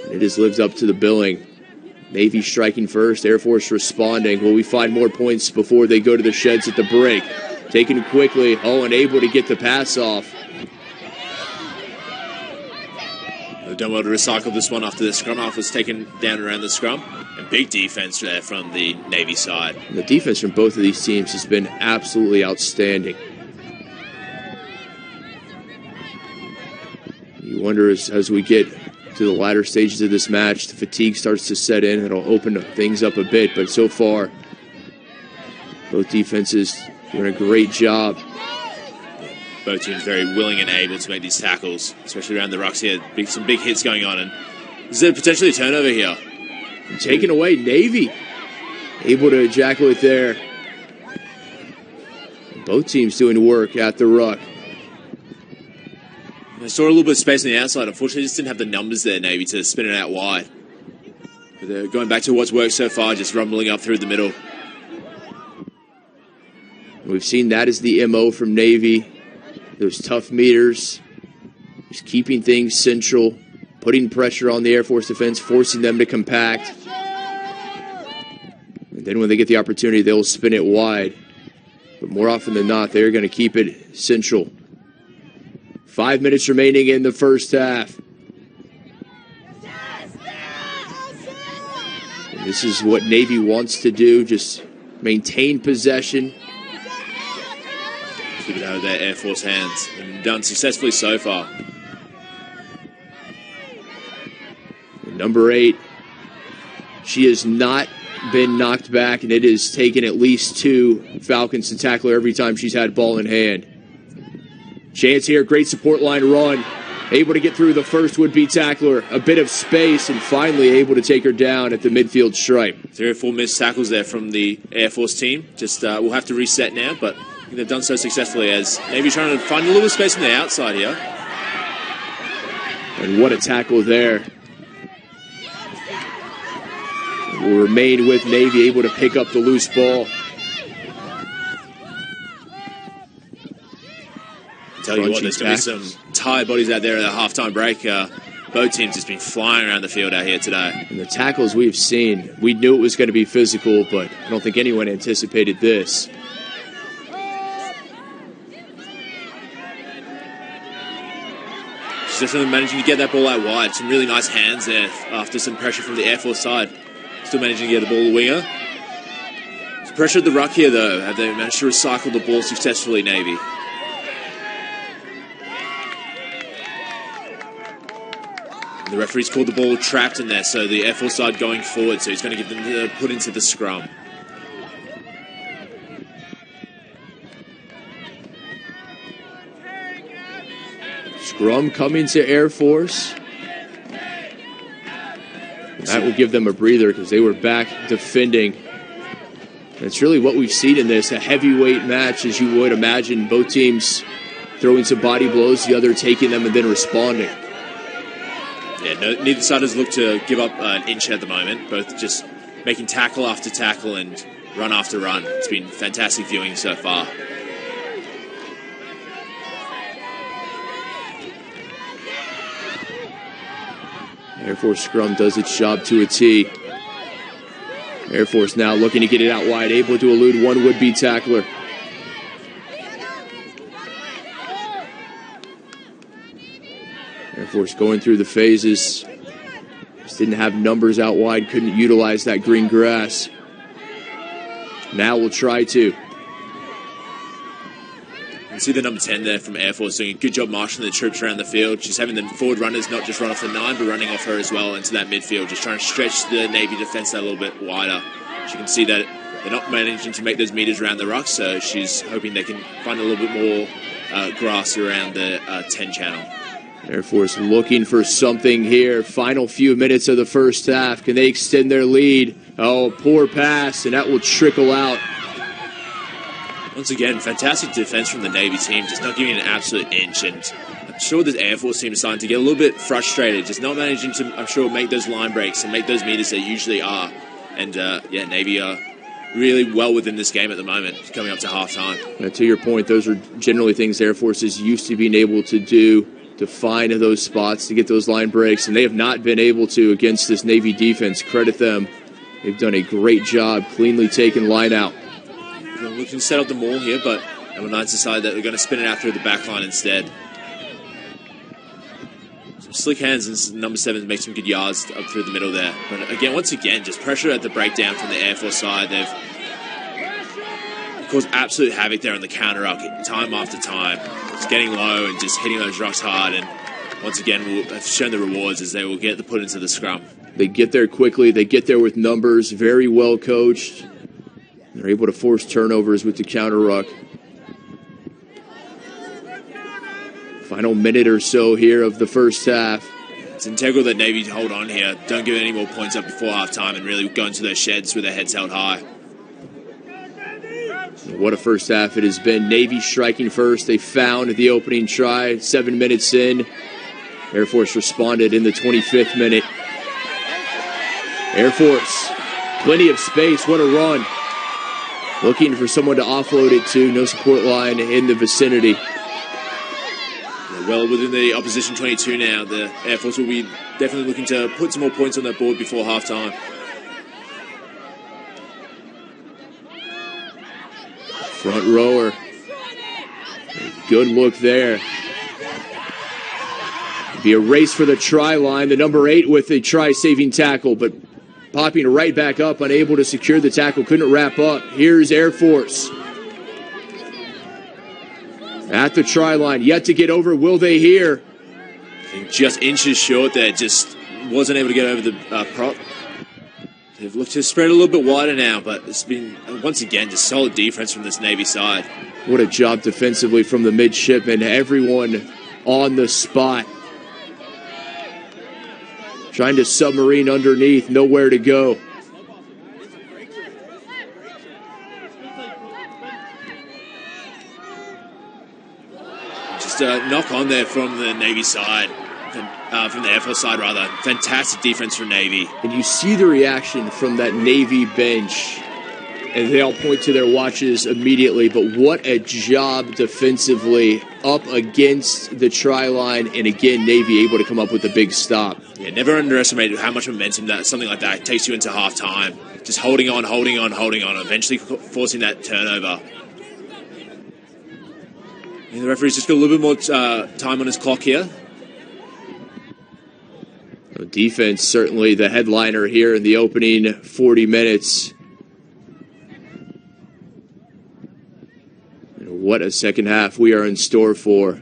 A: And it has lived up to the billing. Navy striking first, Air Force responding. Will we find more points before they go to the sheds at the break? Taken quickly, unable to get the pass off.
B: They've done well to recycle this one after the scrum half was taken down around the scrum. And big defense there from the Navy side.
A: The defense from both of these teams has been absolutely outstanding. You wonder as we get to the latter stages of this match, the fatigue starts to set in. It'll open things up a bit, but so far, both defenses doing a great job.
B: Both teams very willing and able to make these tackles, especially around the rucks here. Some big hits going on, and is there potentially a turnover here?
A: Taken away, Navy able to ejaculate there. Both teams doing work at the ruck.
B: I saw a little bit of space on the outside. Unfortunately, just didn't have the numbers there, Navy, to spin it out wide. But they're going back to what's worked so far, just rumbling up through the middle.
A: We've seen that as the MO from Navy. Those tough meters, just keeping things central, putting pressure on the Air Force defense, forcing them to compact. And then when they get the opportunity, they'll spin it wide. But more often than not, they're going to keep it central. 5 minutes remaining in the first half. And this is what Navy wants to do, just maintain possession.
B: Keep it out of their Air Force hands, and done successfully so far.
A: And number 8, she has not been knocked back, and it has taken at least 2 Falcons to tackle her every time she's had ball in hand. Chance here, great support line run. Able to get through the first would-be tackler. A bit of space, and finally able to take her down at the midfield stripe.
B: 3 or 4 missed tackles there from the Air Force team. Just we'll have to reset now, but they've done so successfully as maybe trying to find a little space on the outside here.
A: And what a tackle there. Will remain with Navy, able to pick up the loose ball.
B: Tell you what, there's going to be some tired bodies out there at the halftime break. Both teams just been flying around the field out here today.
A: And the tackles we've seen, we knew it was going to be physical, but I don't think anyone anticipated this.
B: She's definitely managing to get that ball out wide. Some really nice hands there after some pressure from the Air Force side. Still managing to get the ball to the winger. Some pressure at the ruck here, though. Have they managed to recycle the ball successfully, Navy? And the referee's called the ball trapped in there, so the Air Force side going forward, so he's going to give them the put into the scrum.
A: Scrum coming to Air Force. That will give them a breather because they were back defending. And it's really what we've seen in this, a heavyweight match, as you would imagine. Both teams throwing some body blows, the other taking them and then responding.
B: Yeah, neither side has looked to give up an inch at the moment. Both just making tackle after tackle and run after run. It's been fantastic viewing so far.
A: Air Force scrum does its job to a T. Air Force now looking to get it out wide, able to elude one would-be tackler. Air Force going through the phases. Just didn't have numbers out wide, couldn't utilize that green grass. Now we'll try to.
B: You can see the number 10 there from Air Force doing a good job marshalling the troops around the field. She's having the forward runners not just run off the 9, but running off her as well into that midfield, just trying to stretch the Navy defense a little bit wider. As you can see that they're not managing to make those meters around the ruck, so she's hoping they can find a little bit more grass around the 10 channel.
A: Air Force looking for something here. Final few minutes of the first half. Can they extend their lead? Oh, poor pass, and that will trickle out.
B: Once again, fantastic defense from the Navy team, just not giving an absolute inch. And I'm sure the Air Force team is starting to get a little bit frustrated, just not managing to, I'm sure, make those line breaks and make those meters they usually are. And, yeah, Navy are really well within this game at the moment, coming up to halftime.
A: Now, to your point, those are generally things Air Force is used to being able to do, to find those spots, to get those line breaks, and they have not been able to against this Navy defense. Credit them. They've done a great job cleanly taking line out.
B: We can set up the maul here, but number 9 decided that they're going to spin it out through the back line instead. Some slick hands, and number 7 makes some good yards up through the middle there. But again, once again, just pressure at the breakdown from the Air Force side. They've caused absolute havoc there on the counter ruck time after time. Just getting low and just hitting those rucks hard. And once again, we'll have shown the rewards as they will get the put into the scrum.
A: They get there quickly. They get there with numbers. Very well coached. They're able to force turnovers with the counter ruck. Final minute or so here of the first half.
B: It's integral that Navy hold on here. Don't give any more points up before halftime and really go into those sheds with their heads held high.
A: What a first half it has been. Navy striking first. They found the opening try. 7 minutes in. Air Force responded in the 25th minute. Air Force, plenty of space. What a run. Looking for someone to offload it to. No support line in the vicinity.
B: Well within the opposition 22 now. The Air Force will be definitely looking to put some more points on their board before halftime.
A: Front rower. Good look there. Be a race for the try line. The number 8 with a try-saving tackle, but popping right back up, unable to secure the tackle, couldn't wrap up. Here's Air Force. At the try line, yet to get over. Will they here?
B: Just inches short there, just wasn't able to get over the prop. They've looked to spread a little bit wider now, but it's been, once again, just solid defense from this Navy side.
A: What a job defensively from the midshipmen. Everyone on the spot. Trying to submarine underneath, nowhere to go.
B: Just a knock on there from the Navy side, from the Air Force side rather. Fantastic defense from Navy.
A: And you see the reaction from that Navy bench, and they all point to their watches immediately, but what a job defensively up against the try line, and again, Navy able to come up with a big stop.
B: Yeah, never underestimate how much momentum that something like that takes you into halftime. Just holding on, eventually forcing that turnover. And the referee's just got a little bit more time on his clock here.
A: Defense certainly the headliner here in the opening 40 minutes. And what a second half we are in store for.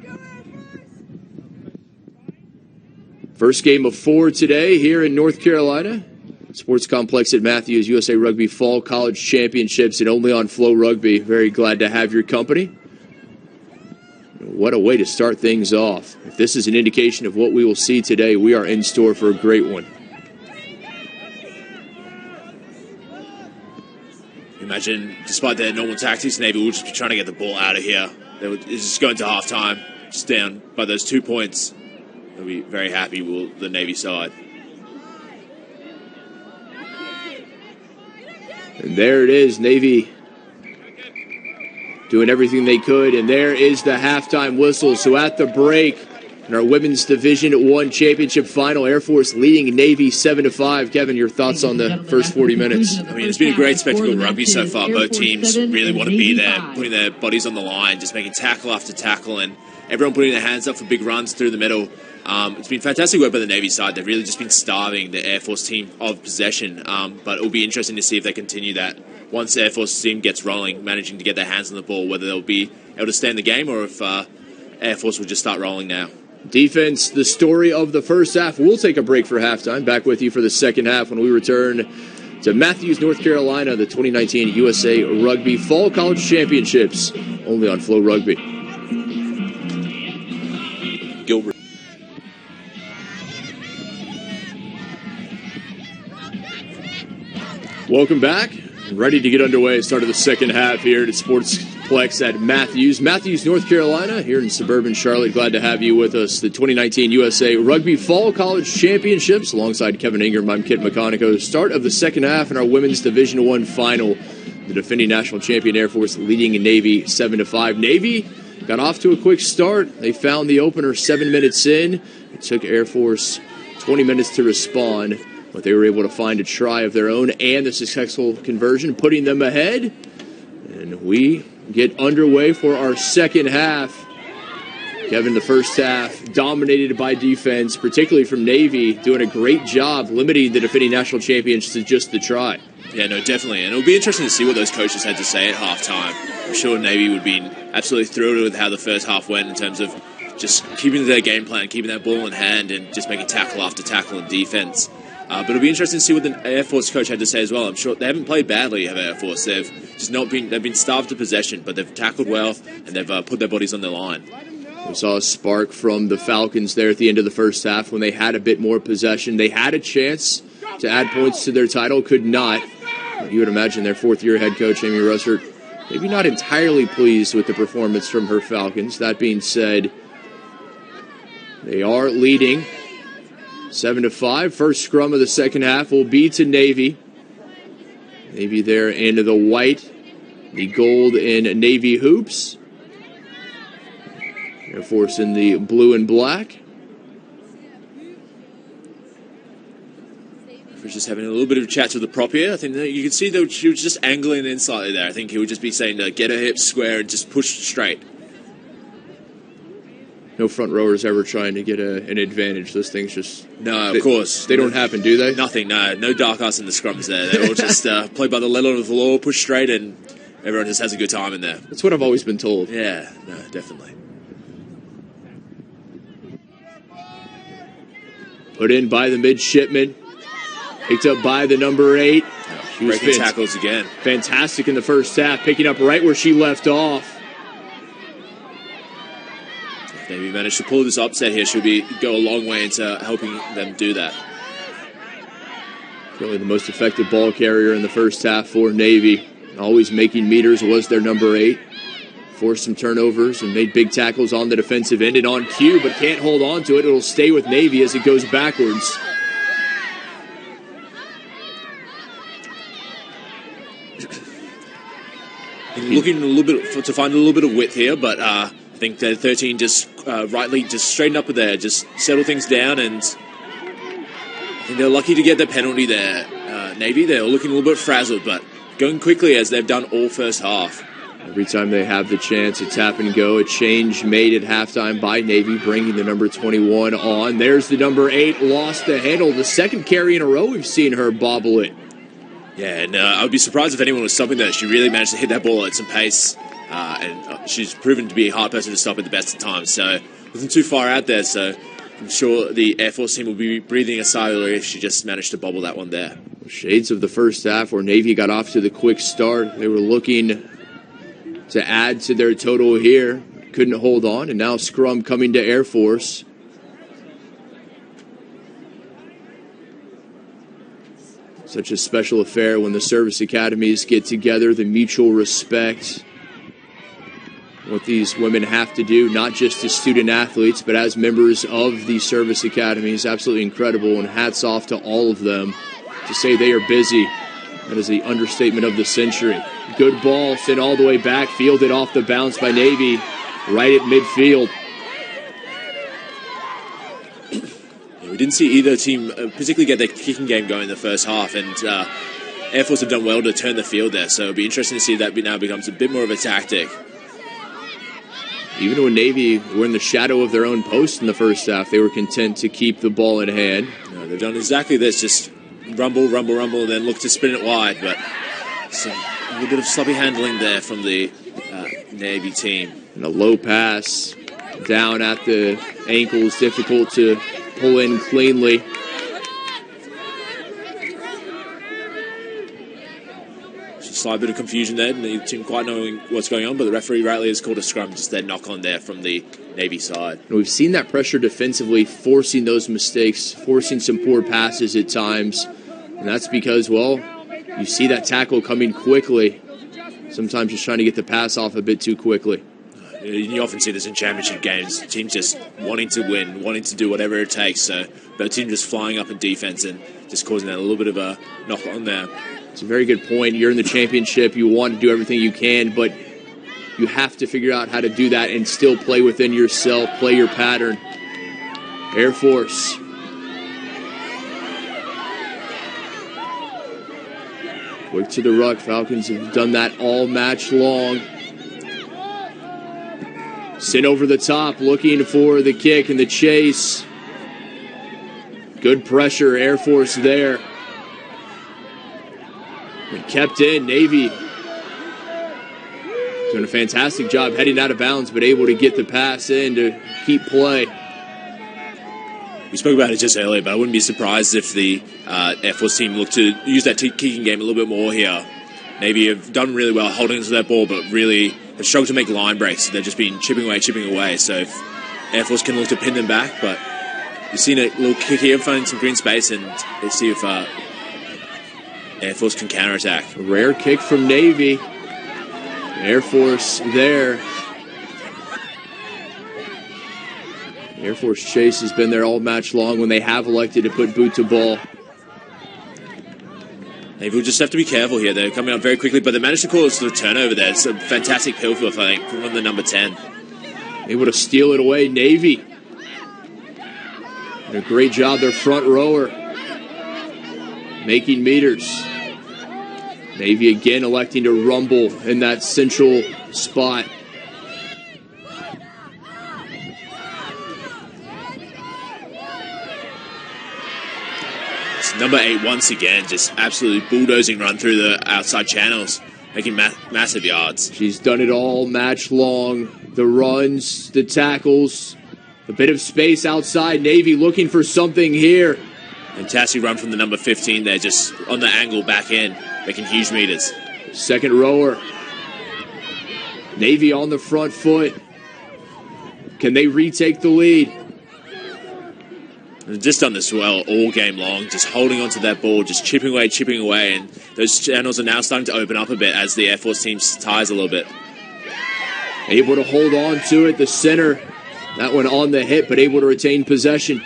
A: First game of 4 today here in North Carolina. Sports Complex at Matthews USA Rugby Fall College Championships, and only on Flow Rugby. Very glad to have your company. What a way to start things off. If this is an indication of what we will see today, we are in store for a great one.
B: Imagine, despite their normal tactics, Navy will just be trying to get the ball out of here. They would just go into halftime, just down by those 2 points. They'll be very happy with the Navy side.
A: And there it is, Navy doing everything they could, and there is the halftime whistle. So at the break, in our Women's Division 1 Championship Final, Air Force leading Navy 7-5. Kevin, your thoughts on the first 40 minutes?
B: I mean, it's been a great spectacle of rugby so far. Both teams really want to be there, putting their bodies on the line, just making tackle after tackle, and everyone putting their hands up for big runs through the middle. It's been fantastic work by the Navy side. They've really just been starving the Air Force team of possession, but it will be interesting to see if they continue that once the Air Force team gets rolling, managing to get their hands on the ball, whether they'll be able to stay in the game or if Air Force will just start rolling now.
A: Defense, the story of the first half. We'll take a break for halftime. Back with you for the second half when we return to Matthews, North Carolina, the 2019 USA Rugby Fall College Championships, only on Flow Rugby.
B: Gilbert.
A: Welcome back. Ready to get underway. Start of the second half here at Sportsplex at Matthews. Matthews, North Carolina, here in suburban Charlotte. Glad to have you with us. The 2019 USA Rugby Fall College Championships. Alongside Kevin Ingram, I'm Kit McConico. Start of the second half in our Women's Division 1 Final. The defending national champion Air Force leading Navy 7-5. Navy got off to a quick start. They found the opener 7 minutes in. It took Air Force 20 minutes to respond, but they were able to find a try of their own and the successful conversion, putting them ahead. And we get underway for our second half. Kevin, the first half dominated by defense, particularly from Navy, doing a great job limiting the defending national champions to just the try.
B: Yeah, no, definitely. And it'll be interesting to see what those coaches had to say at halftime. I'm sure Navy would be absolutely thrilled with how the first half went in terms of just keeping their game plan, keeping that ball in hand, and just making tackle after tackle in defense. But it'll be interesting to see what the Air Force coach had to say as well. I'm sure they haven't played badly at Air Force. They've been starved to possession, but they've tackled well and they've put their bodies on the line.
A: We saw a spark from the Falcons there at the end of the first half when they had a bit more possession. They had a chance to add points to their title, could not. You would imagine their fourth-year head coach, Amy Russert, maybe not entirely pleased with the performance from her Falcons. That being said, they are leading 7-5. First scrum of the second half will be to Navy. Navy there in the white, the gold in Navy hoops. Air Force in the blue and black.
B: We're just having a little bit of a chat to the prop here. I think that you can see that she was just angling in slightly there. I think he would just be saying to get her hips square and just push straight.
A: No front rowers ever trying to get an advantage. Those things just...
B: No, of course.
A: They don't happen, do they?
B: Nothing, no. No dark arts in the scrums there. They're all just play by the letter of the law, push straight, and everyone just has a good time in there.
A: That's what I've always been told.
B: Yeah, no, definitely.
A: Put in by the midshipman. Picked up by the number 8. She was
B: breaking tackles again.
A: Fantastic in the first half, picking up right where she left off.
B: If Navy managed to pull this upset here, she'll go a long way into helping them do that.
A: Really the most effective ball carrier in the first half for Navy. Always making meters was their number 8. Forced some turnovers and made big tackles on the defensive end and on cue, but can't hold on to it. It'll stay with Navy as it goes backwards.
B: Looking a little bit to find a little bit of width here, but I think that 13 just rightly just straighten up with there, just settle things down, and I think they're lucky to get the penalty there. Navy, they're looking a little bit frazzled, but going quickly as they've done all first half.
A: Every time they have the chance, it's tap and go. A change made at halftime by Navy, bringing the number 21 on. There's the number 8, lost the handle. The second carry in a row we've seen her bobble it.
B: Yeah, and I would be surprised if anyone was stopping that. She really managed to hit that ball at some pace, and she's proven to be a hard person to stop at the best of times. So wasn't too far out there, so I'm sure the Air Force team will be breathing a sigh of relief if she just managed to bobble that one there.
A: Shades of the first half where Navy got off to the quick start. They were looking to add to their total here. Couldn't hold on, and now scrum coming to Air Force. Such a special affair when the service academies get together, the mutual respect, what these women have to do, not just as student athletes, but as members of the service academies. Absolutely incredible, and hats off to all of them. To say they are busy, that is the understatement of the century. Good ball, sent all the way back, fielded off the bounce by Navy, right at midfield.
B: We didn't see either team particularly get their kicking game going in the first half, and Air Force have done well to turn the field there, so it'll be interesting to see if that now becomes a bit more of a tactic.
A: Even when Navy were in the shadow of their own post in the first half, they were content to keep the ball in hand.
B: No, they've done exactly this, just rumble, rumble, rumble, and then look to spin it wide, but a little bit of sloppy handling there from the Navy team.
A: And a low pass down at the ankles, difficult to pull in cleanly.
B: Just a slight bit of confusion there, and the team quite knowing what's going on, but the referee rightly has called a scrum, just that knock on there from the Navy side.
A: And we've seen that pressure defensively, forcing those mistakes, forcing some poor passes at times. And that's because, well, you see that tackle coming quickly. Sometimes just trying to get the pass off a bit too quickly.
B: You often see this in championship games, teams just wanting to win, wanting to do whatever it takes, so the team just flying up in defense and just causing that a little bit of a knock on there.
A: It's a very good point. You're in the championship, you want to do everything you can, but you have to figure out how to do that and still play within yourself, play your pattern. Air Force. Quick to the ruck. Falcons have done that all match long. Sent over the top, looking for the kick and the chase. Good pressure, Air Force there. And kept in, Navy doing a fantastic job heading out of bounds, but able to get the pass in to keep play.
B: We spoke about it just earlier, but I wouldn't be surprised if the Air Force team looked to use that kicking game a little bit more here. Navy have done really well holding onto that ball, but really have struggled to make line breaks. They've just been chipping away. So if Air Force can look to pin them back, but you've seen a little kick here, finding some green space, and let's see if Air Force can counterattack.
A: A rare kick from Navy. Air Force there. Air Force chase has been there all match long when they have elected to put boot to ball.
B: Navy will just have to be careful here. They're coming up very quickly, but they managed to call us the turnover there. It's a fantastic pill for, I think, from the number 10.
A: Able to steal it away, Navy. And a great job, their front rower. Making meters. Navy again electing to rumble in that central spot.
B: Number 8 once again, just absolutely bulldozing run through the outside channels, making massive yards.
A: She's done it all match long. The runs, the tackles, a bit of space outside. Navy looking for something here.
B: Fantastic run from the number 15 there, just on the angle back in, making huge meters.
A: Second rower. Navy on the front foot. Can they retake the lead?
B: They've just done this well all game long, just holding onto that ball, just chipping away, and those channels are now starting to open up a bit as the Air Force team tires a little bit.
A: Able to hold on to it, the center, that one on the hip, but able to retain possession.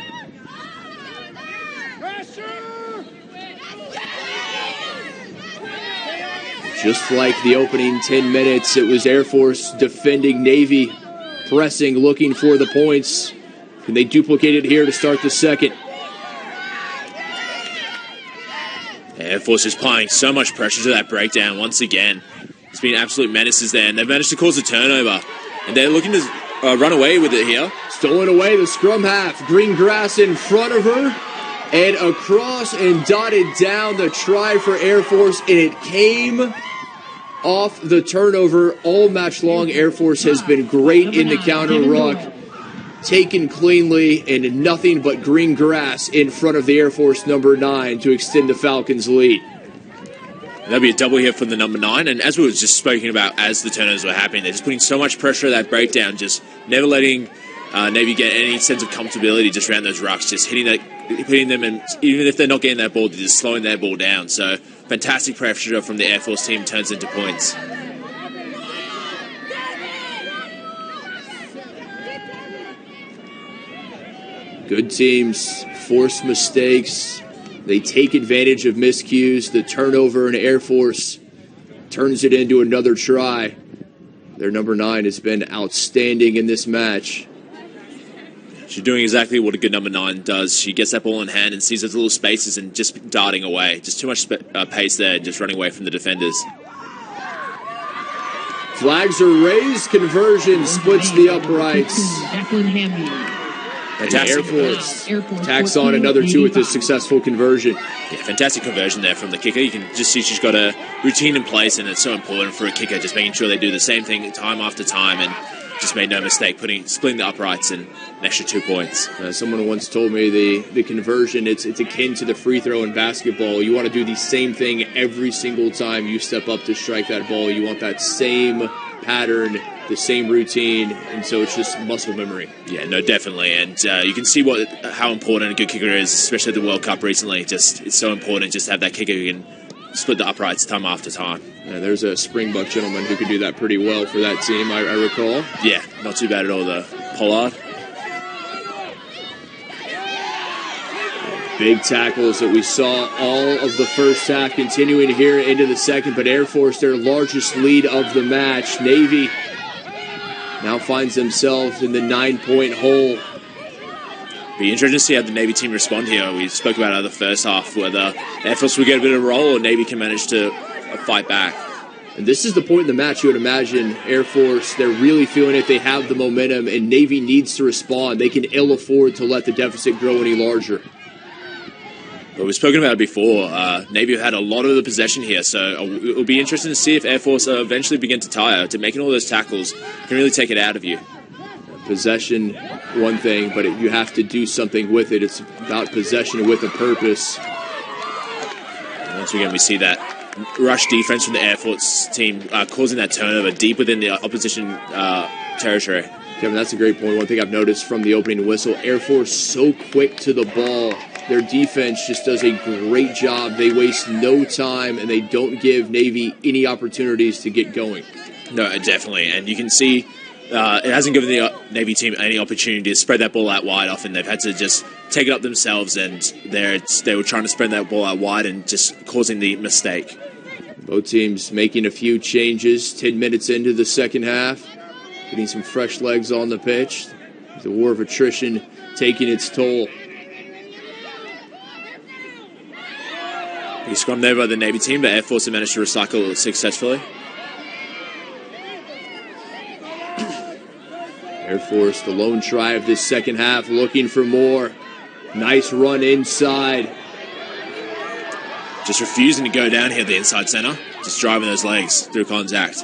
A: Just like the opening 10 minutes, it was Air Force defending, Navy pressing, looking for the points. Can they duplicate it here to start the second?
B: Air Force is applying so much pressure to that breakdown once again. It's been absolute menaces there, and they've managed to cause a turnover. And they're looking to run away with it here.
A: Stolen away, the scrum half. Green grass in front of her. And across and dotted down the try for Air Force. And it came off the turnover all match long. Air Force has been great in the counter ruck. Taken cleanly, and nothing but green grass in front of the Air Force number 9 to extend the Falcons' lead.
B: That'll be a double here from the number 9, and as we were just speaking about as the turnovers were happening, they're just putting so much pressure at that breakdown, just never letting Navy get any sense of comfortability just around those rucks, just hitting them, and even if they're not getting that ball, they're just slowing their ball down. So fantastic pressure from the Air Force team turns into points.
A: Good teams force mistakes. They take advantage of miscues. The turnover in Air Force turns it into another try. Their number 9 has been outstanding in this match.
B: She's doing exactly what a good number 9 does. She gets that ball in hand and sees those little spaces and just darting away. Just too much pace there, just running away from the defenders.
A: Flags are raised. Conversion splits the uprights. Fantastic. Air Force tacks on another 2 with this successful conversion.
B: Yeah, fantastic conversion there from the kicker. You can just see she's got a routine in place, and it's so important for a kicker, just making sure they do the same thing time after time, and just made no mistake splitting the uprights and an extra 2 points.
A: Someone once told me the conversion, it's akin to the free throw in basketball. You want to do the same thing every single time you step up to strike that ball. You want that same pattern, the same routine, and so it's just muscle memory.
B: Yeah, no, definitely, and you can see how important a good kicker is, especially at the World Cup recently. It's so important just to have that kicker who can split the uprights time after time.
A: There's a Springbok gentleman who could do that pretty well for that team, I recall.
B: Yeah, not too bad at all, though. Pollard.
A: Big tackles that we saw all of the first half, continuing here into the second, but Air Force, their largest lead of the match. Navy now finds themselves in the 9-point hole.
B: Be interesting to see how the Navy team respond here. We spoke about it in the first half, whether Air Force will get a bit of a roll or Navy can manage to fight back.
A: And this is the point in the match you would imagine Air Force, they're really feeling it. They have the momentum, and Navy needs to respond. They can ill afford to let the deficit grow any larger.
B: Well, we've spoken about it before. Navy have had a lot of the possession here, so it'll be interesting to see if Air Force eventually begin to tire. To making all those tackles can really take it out of you.
A: Possession, one thing, but you have to do something with it. It's about possession with a purpose.
B: And once again, we see that rush defense from the Air Force team causing that turnover deep within the opposition territory.
A: Kevin, that's a great point. One thing I've noticed from the opening whistle, Air Force so quick to the ball. Their defense just does a great job. They waste no time, and they don't give Navy any opportunities to get going.
B: No, definitely. And you can see it hasn't given the Navy team any opportunity to spread that ball out wide. Often they've had to just take it up themselves, and they were trying to spread that ball out wide and just causing the mistake.
A: Both teams making a few changes 10 minutes into the second half, getting some fresh legs on the pitch. The war of attrition taking its toll.
B: He scrummed there by the Navy team, but Air Force have managed to recycle successfully.
A: Air Force, the lone try of this second half, looking for more. Nice run inside.
B: Just refusing to go down here the inside center. Just driving those legs through contact.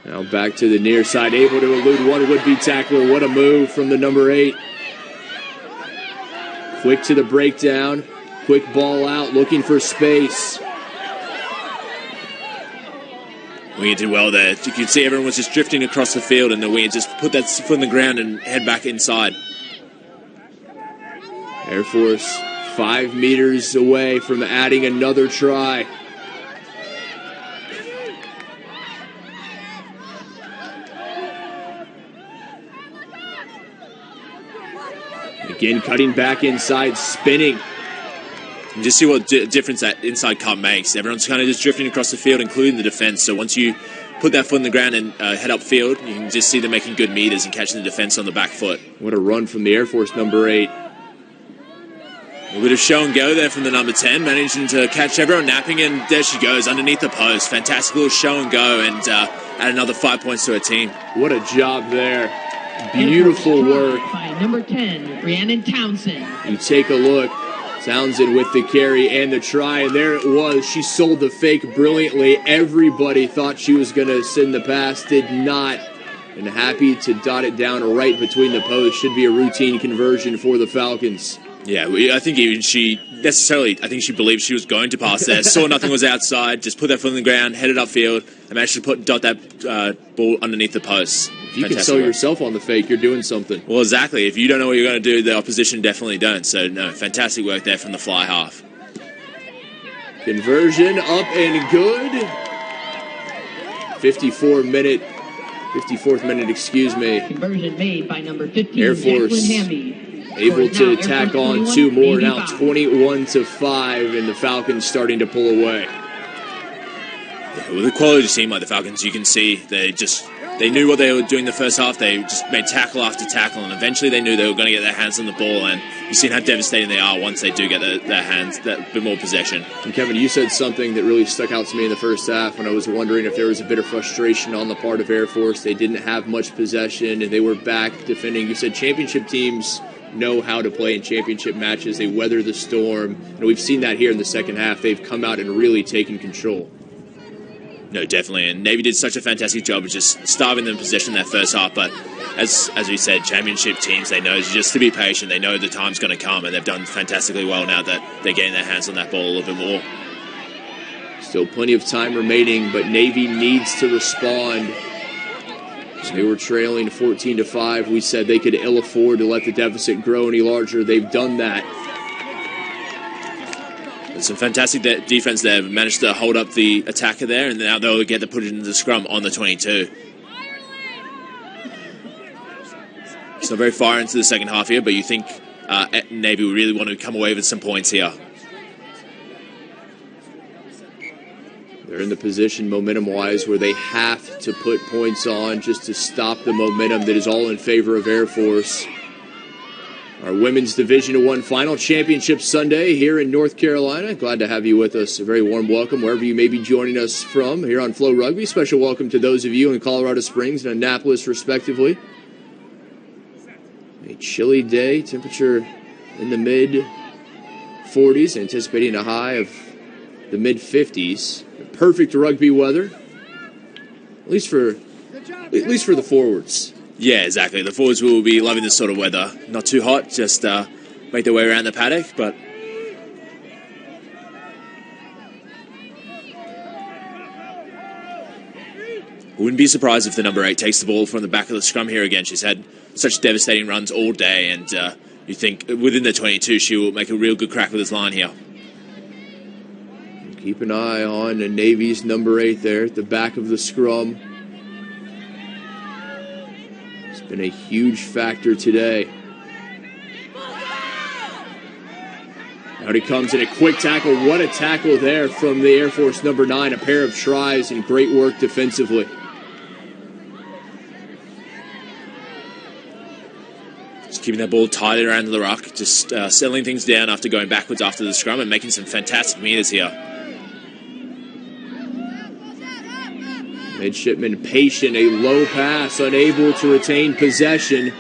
A: Now back to the near side, able to elude one would-be tackler. What a move from the number 8. Quick to the breakdown. Quick ball out, looking for space.
B: Winger did well there. You could see everyone was just drifting across the field, and the winger just put that foot on the ground and head back inside.
A: Air Force 5 meters away from adding another try. Again, cutting back inside, spinning.
B: And just see what difference that inside cut makes. Everyone's kind of just drifting across the field, including the defense. So once you put that foot in the ground and head upfield, you can just see them making good meters and catching the defense on the back foot.
A: What a run from the Air Force number 8.
B: A bit of show and go there from the number 10, managing to catch everyone napping, and there she goes underneath the post. Fantastic little show and go, and add another 5 points to her team.
A: What a job there. Beautiful work.
C: By number 10, Rhiannon Townsend.
A: You take a look. Townsend with the carry and the try, and there it was. She sold the fake brilliantly. Everybody thought she was going to send the pass, did not. And happy to dot it down right between the posts. Should be a routine conversion for the Falcons.
B: Yeah, I think even she believed she was going to pass there. Saw nothing was outside, just put that foot on the ground, headed upfield, and managed to dot that ball underneath the posts.
A: If you can sell yourself on the fake, you're doing something.
B: Well, exactly. If you don't know what you're going to do, the opposition definitely don't. So, no, fantastic work there from the fly half.
A: Conversion up and good. 54th minute,
C: Conversion made by number 15,
A: Air Force
C: Jacqueline Hamby.
A: able to tack on 2 more, now 21-5, and the Falcons starting to pull away.
B: Yeah, with a quality team like the Falcons, you can see they knew what they were doing the first half. They just made tackle after tackle, and eventually they knew they were going to get their hands on the ball, and you've seen how devastating they are once they do get their hands, that bit more possession.
A: And Kevin, you said something that really stuck out to me in the first half when I was wondering if there was a bit of frustration on the part of Air Force. They didn't have much possession, and they were back defending. You said championship teams know how to play in championship matches. They weather the storm, and we've seen that here in the second half. They've come out and really taken control.
B: No, definitely, and Navy did such a fantastic job of just starving them possession that first half, but as we said, championship teams, they know just to be patient. They know the time's going to come, and they've done fantastically well now that they're getting their hands on that ball a little bit more.
A: Still plenty of time remaining, but Navy needs to respond. They were trailing 14-5. We said they could ill afford to let the deficit grow any larger. They've done that.
B: And some fantastic defense there. Managed to hold up the attacker there, and now they'll get to put it into the scrum on the 22. It's not very far into the second half here, but you think Navy will really want to come away with some points here.
A: They're in the position momentum-wise where they have to put points on just to stop the momentum that is all in favor of Air Force. Our Women's Division I Final Championship Sunday here in North Carolina. Glad to have you with us. A very warm welcome wherever you may be joining us from here on Flow Rugby. Special welcome to those of you in Colorado Springs and Annapolis, respectively. A chilly day, temperature in the mid-40s, anticipating a high of the mid-50s. Perfect rugby weather, at least for the forwards.
B: Yeah, exactly. The forwards will be loving this sort of weather. Not too hot, just make their way around the paddock, but wouldn't be surprised if the number 8 takes the ball from the back of the scrum here again. She's had such devastating runs all day, and you think within the 22 she will make a real good crack with this line here.
A: Keep an eye on the Navy's number 8 there at the back of the scrum. It's been a huge factor today. Out he comes in a quick tackle. What a tackle there from the Air Force number 9. A pair of tries and great work defensively.
B: Just keeping that ball tight around the ruck, just settling things down after going backwards after the scrum and making some fantastic meters here.
A: Midshipman patient, a low pass, unable to retain possession.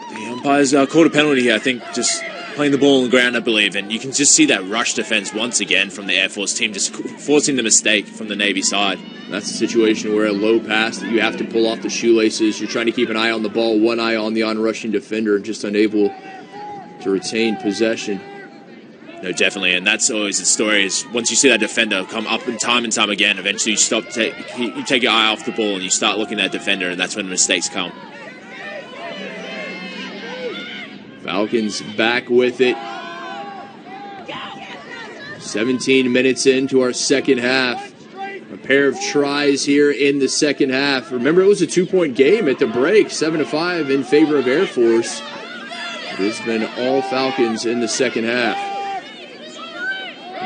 B: The umpires called a penalty here, I think, just playing the ball on the ground, I believe, and you can just see that rush defense once again from the Air Force team, just forcing the mistake from the Navy side.
A: That's a situation where a low pass that you have to pull off the shoelaces. You're trying to keep an eye on the ball, one eye on the onrushing defender, just unable to retain possession.
B: No, definitely, and that's always the story, is once you see that defender come up and time again, eventually you take your eye off the ball and you start looking at that defender, and that's when the mistakes come.
A: Falcons back with it. 17 minutes into our second half. A pair of tries here in the second half. Remember, it was a 2-point game at the break, 7-5 in favor of Air Force. It has been all Falcons in the second half.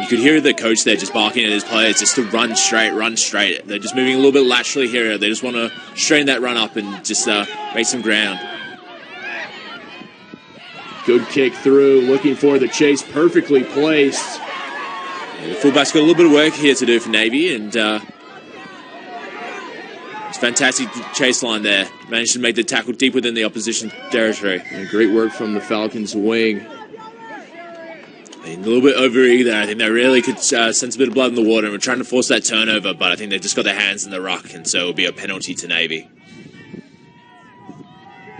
B: You could hear the coach there just barking at his players just to run straight. They're just moving a little bit laterally here. They just want to straighten that run up and just make some ground.
A: Good kick through, looking for the chase, perfectly placed.
B: Yeah, the fullback's got a little bit of work here to do for Navy, and it's fantastic chase line there. Managed to make the tackle deep within the opposition territory.
A: And great work from the Falcons wing.
B: A little bit over-eager there. I think they really could sense a bit of blood in the water and were trying to force that turnover, but I think they've just got their hands in the ruck, and so it will be a penalty to Navy.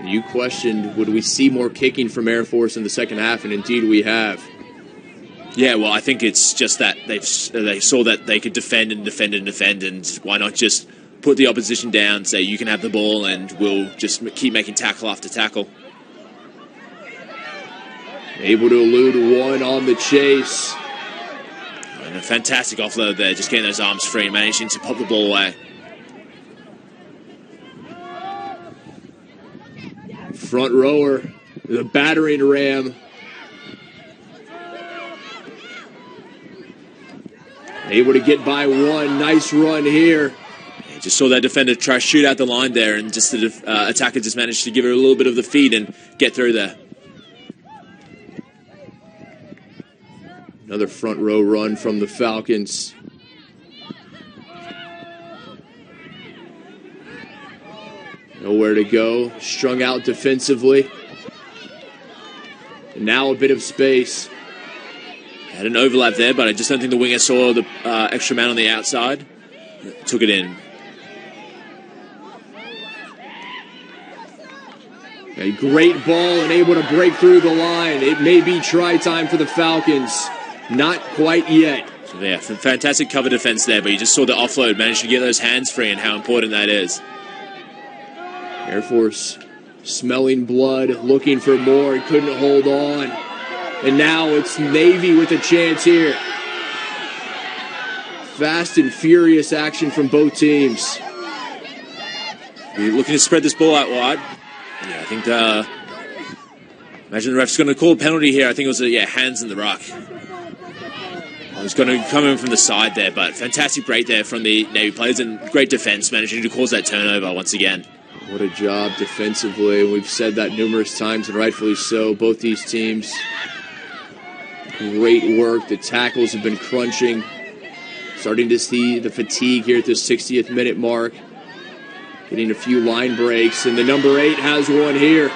A: You questioned, would we see more kicking from Air Force in the second half, and indeed we have.
B: Yeah, well, I think it's just that they saw that they could defend, and why not just put the opposition down, say you can have the ball, and we'll just keep making tackle after tackle.
A: Able to elude one on the chase.
B: And a fantastic offload there, just getting those arms free, managing to pop the ball away.
A: Front rower, the battering ram. Able to get by one. Nice run here.
B: Yeah, just saw that defender try to shoot out the line there, and just the attacker just managed to give her a little bit of the feed and get through there.
A: Another front row run from the Falcons. Nowhere to go. Strung out defensively. And now a bit of space.
B: Had an overlap there, but I just don't think the winger saw the extra man on the outside. Took it in.
A: A great ball and able to break through the line. It may be try time for the Falcons. Not quite yet.
B: So yeah, fantastic cover defense there, but you just saw the offload, managed to get those hands free, and how important that is.
A: Air Force smelling blood, looking for more, couldn't hold on. And now it's Navy with a chance here. Fast and furious action from both teams.
B: We're looking to spread this ball out wide. Yeah, I think, imagine the ref's going to call a penalty here. I think it was, hands in the ruck. It was going to come in from the side there, but fantastic break there from the Navy players and great defense, managing to cause that turnover once again.
A: What a job defensively. We've said that numerous times, and rightfully so. Both these teams, great work. The tackles have been crunching. Starting to see the fatigue here at the 60th minute mark. Getting a few line breaks, and the number 8 has one here.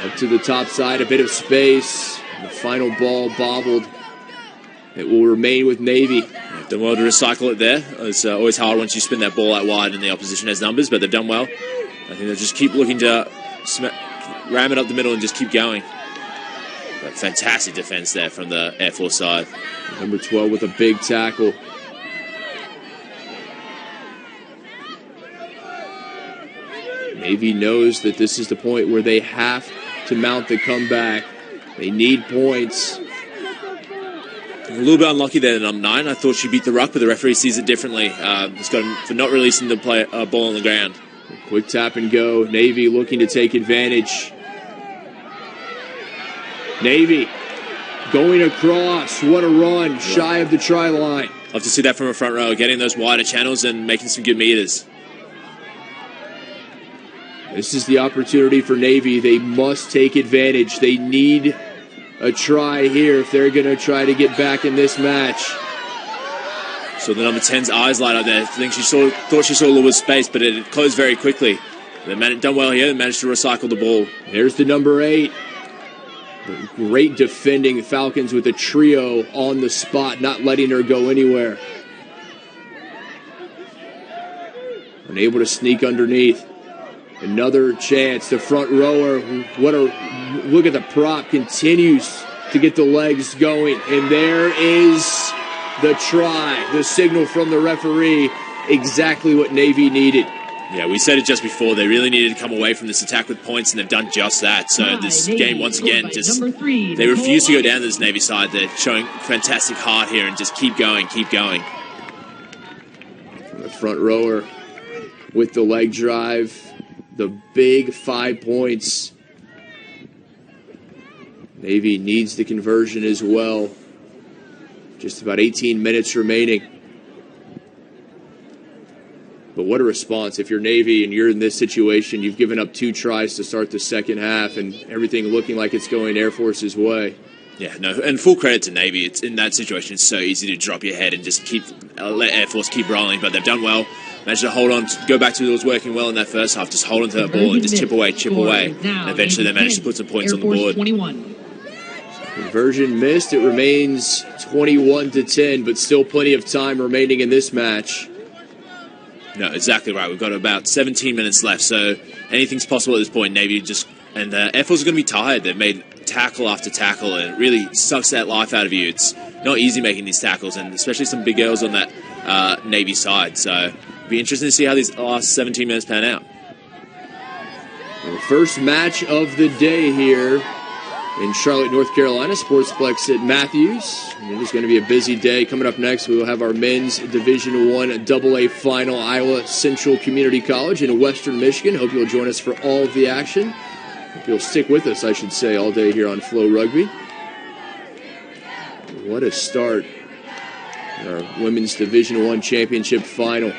A: Up to the top side, a bit of space. The final ball bobbled. It will remain with Navy.
B: They've done well to recycle it there. It's always hard once you spin that ball out wide and the opposition has numbers, but they've done well. I think they'll just keep looking to ram it up the middle and just keep going. But fantastic defense there from the Air Force side.
A: Number 12 with a big tackle. Navy knows that this is the point where they have to mount the comeback. They need points.
B: A little bit unlucky there, number 9. I thought she beat the ruck, but the referee sees it differently. He's got him for not releasing the ball on the ground.
A: Quick tap and go. Navy looking to take advantage. Navy going across. What a run. Shy of the try line.
B: Love to see that from a front row, getting those wider channels and making some good meters.
A: This is the opportunity for Navy. They must take advantage. They need a try here if they're going to try to get back in this match.
B: So the number 10's eyes light up there. I think thought she saw a little bit of space, but it closed very quickly. They've done well here. They managed to recycle the ball.
A: There's the number 8. Great defending. Falcons with a trio on the spot, not letting her go anywhere. Unable to sneak underneath. Another chance. The front rower, look at the prop, continues to get the legs going. And there is the try. The signal from the referee. Exactly what Navy needed.
B: Yeah, we said it just before. They really needed to come away from this attack with points, and they've done just that. So this game, once again, they refuse to go down to this Navy side. They're showing fantastic heart here and just keep going, keep going.
A: The front rower with the leg drive. The big 5 points. Navy needs the conversion as well. Just about 18 minutes remaining. But what a response. If you're Navy and you're in this situation, you've given up 2 tries to start the second half and everything looking like it's going Air Force's way.
B: Yeah, no, and full credit to Navy. It's in that situation, it's so easy to drop your head and just let Air Force keep rolling, but they've done well. Managed to hold on, go back to what was working well in that first half, just hold on to that ball and just chip away. And eventually they managed to put some points on the board.
C: 21.
A: Conversion missed. It remains 21-10, but still plenty of time remaining in this match.
B: No, exactly right. We've got about 17 minutes left, so anything's possible at this point. Navy and Air Force are going to be tired. They've made tackle after tackle, and it really sucks that life out of you. It's not easy making these tackles, and especially some big girls on that Navy side. So it'll be interesting to see how these last 17 minutes pan out.
A: The first match of the day here in Charlotte, North Carolina, Sportsplex at Matthews. And it is going to be a busy day. Coming up next, we will have our men's Division I AA final, Iowa Central Community College in Western Michigan. Hope you'll join us for all of the action. Hope you'll stick with us, I should say, all day here on Flow Rugby. What a start. Our women's Division I championship final.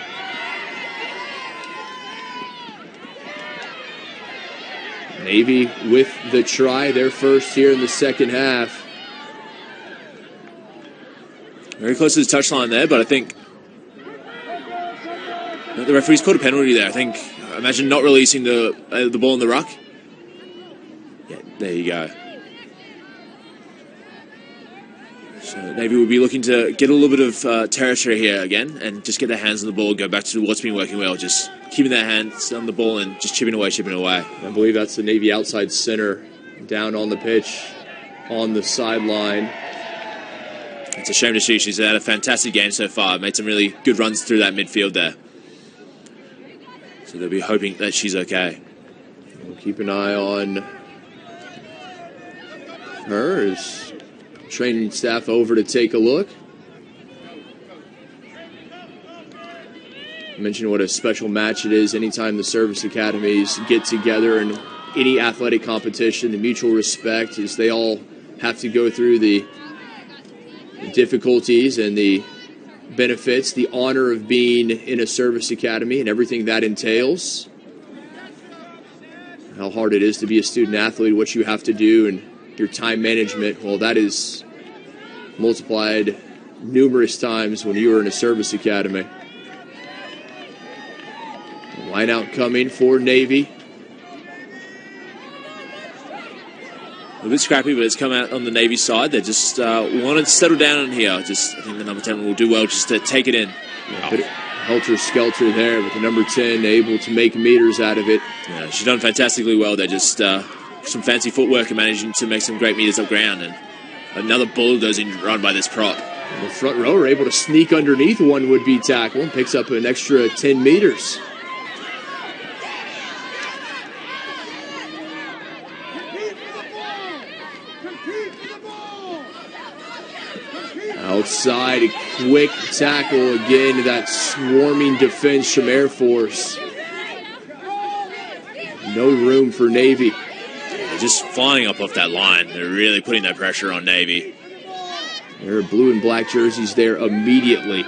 A: Navy with the try, their first here in the second half.
B: Very close to the touchline there, but I think the referee's called a penalty there. I imagine not releasing the ball in the ruck. Yeah, there you go. So Navy will be looking to get a little bit of territory here again and just get their hands on the ball, go back to what's been working well, just keeping their hands on the ball and just chipping away.
A: I believe that's the Navy outside center down on the pitch on the sideline.
B: It's a shame to see. She's had a fantastic game so far. Made some really good runs through that midfield there. So they'll be hoping that she's okay.
A: We'll keep an eye on her as training staff over to take a look. I mentioned what a special match it is anytime the service academies get together in any athletic competition. The mutual respect is they all have to go through the difficulties and the benefits, the honor of being in a service academy and everything that entails. How hard it is to be a student athlete, what you have to do, and your time management. Well, that is multiplied numerous times when you were in a service academy. Line out coming for Navy.
B: A bit scrappy, but it's come out on the Navy side. They just wanted to settle down in here. I think the number 10 will do well just to take it in.
A: Yeah, but helter-skelter there with the number 10 able to make meters out of it.
B: Yeah, she's done fantastically well. They're just some fancy footwork and managing to make some great meters up ground. And another bulldozing run by this prop.
A: And the front row are able to sneak underneath one would-be tackle and picks up an extra 10 meters. Outside, a quick tackle again to that swarming defense from Air Force. No room for Navy.
B: They're just flying up off that line. They're really putting that pressure on Navy.
A: There are blue and black jerseys there immediately.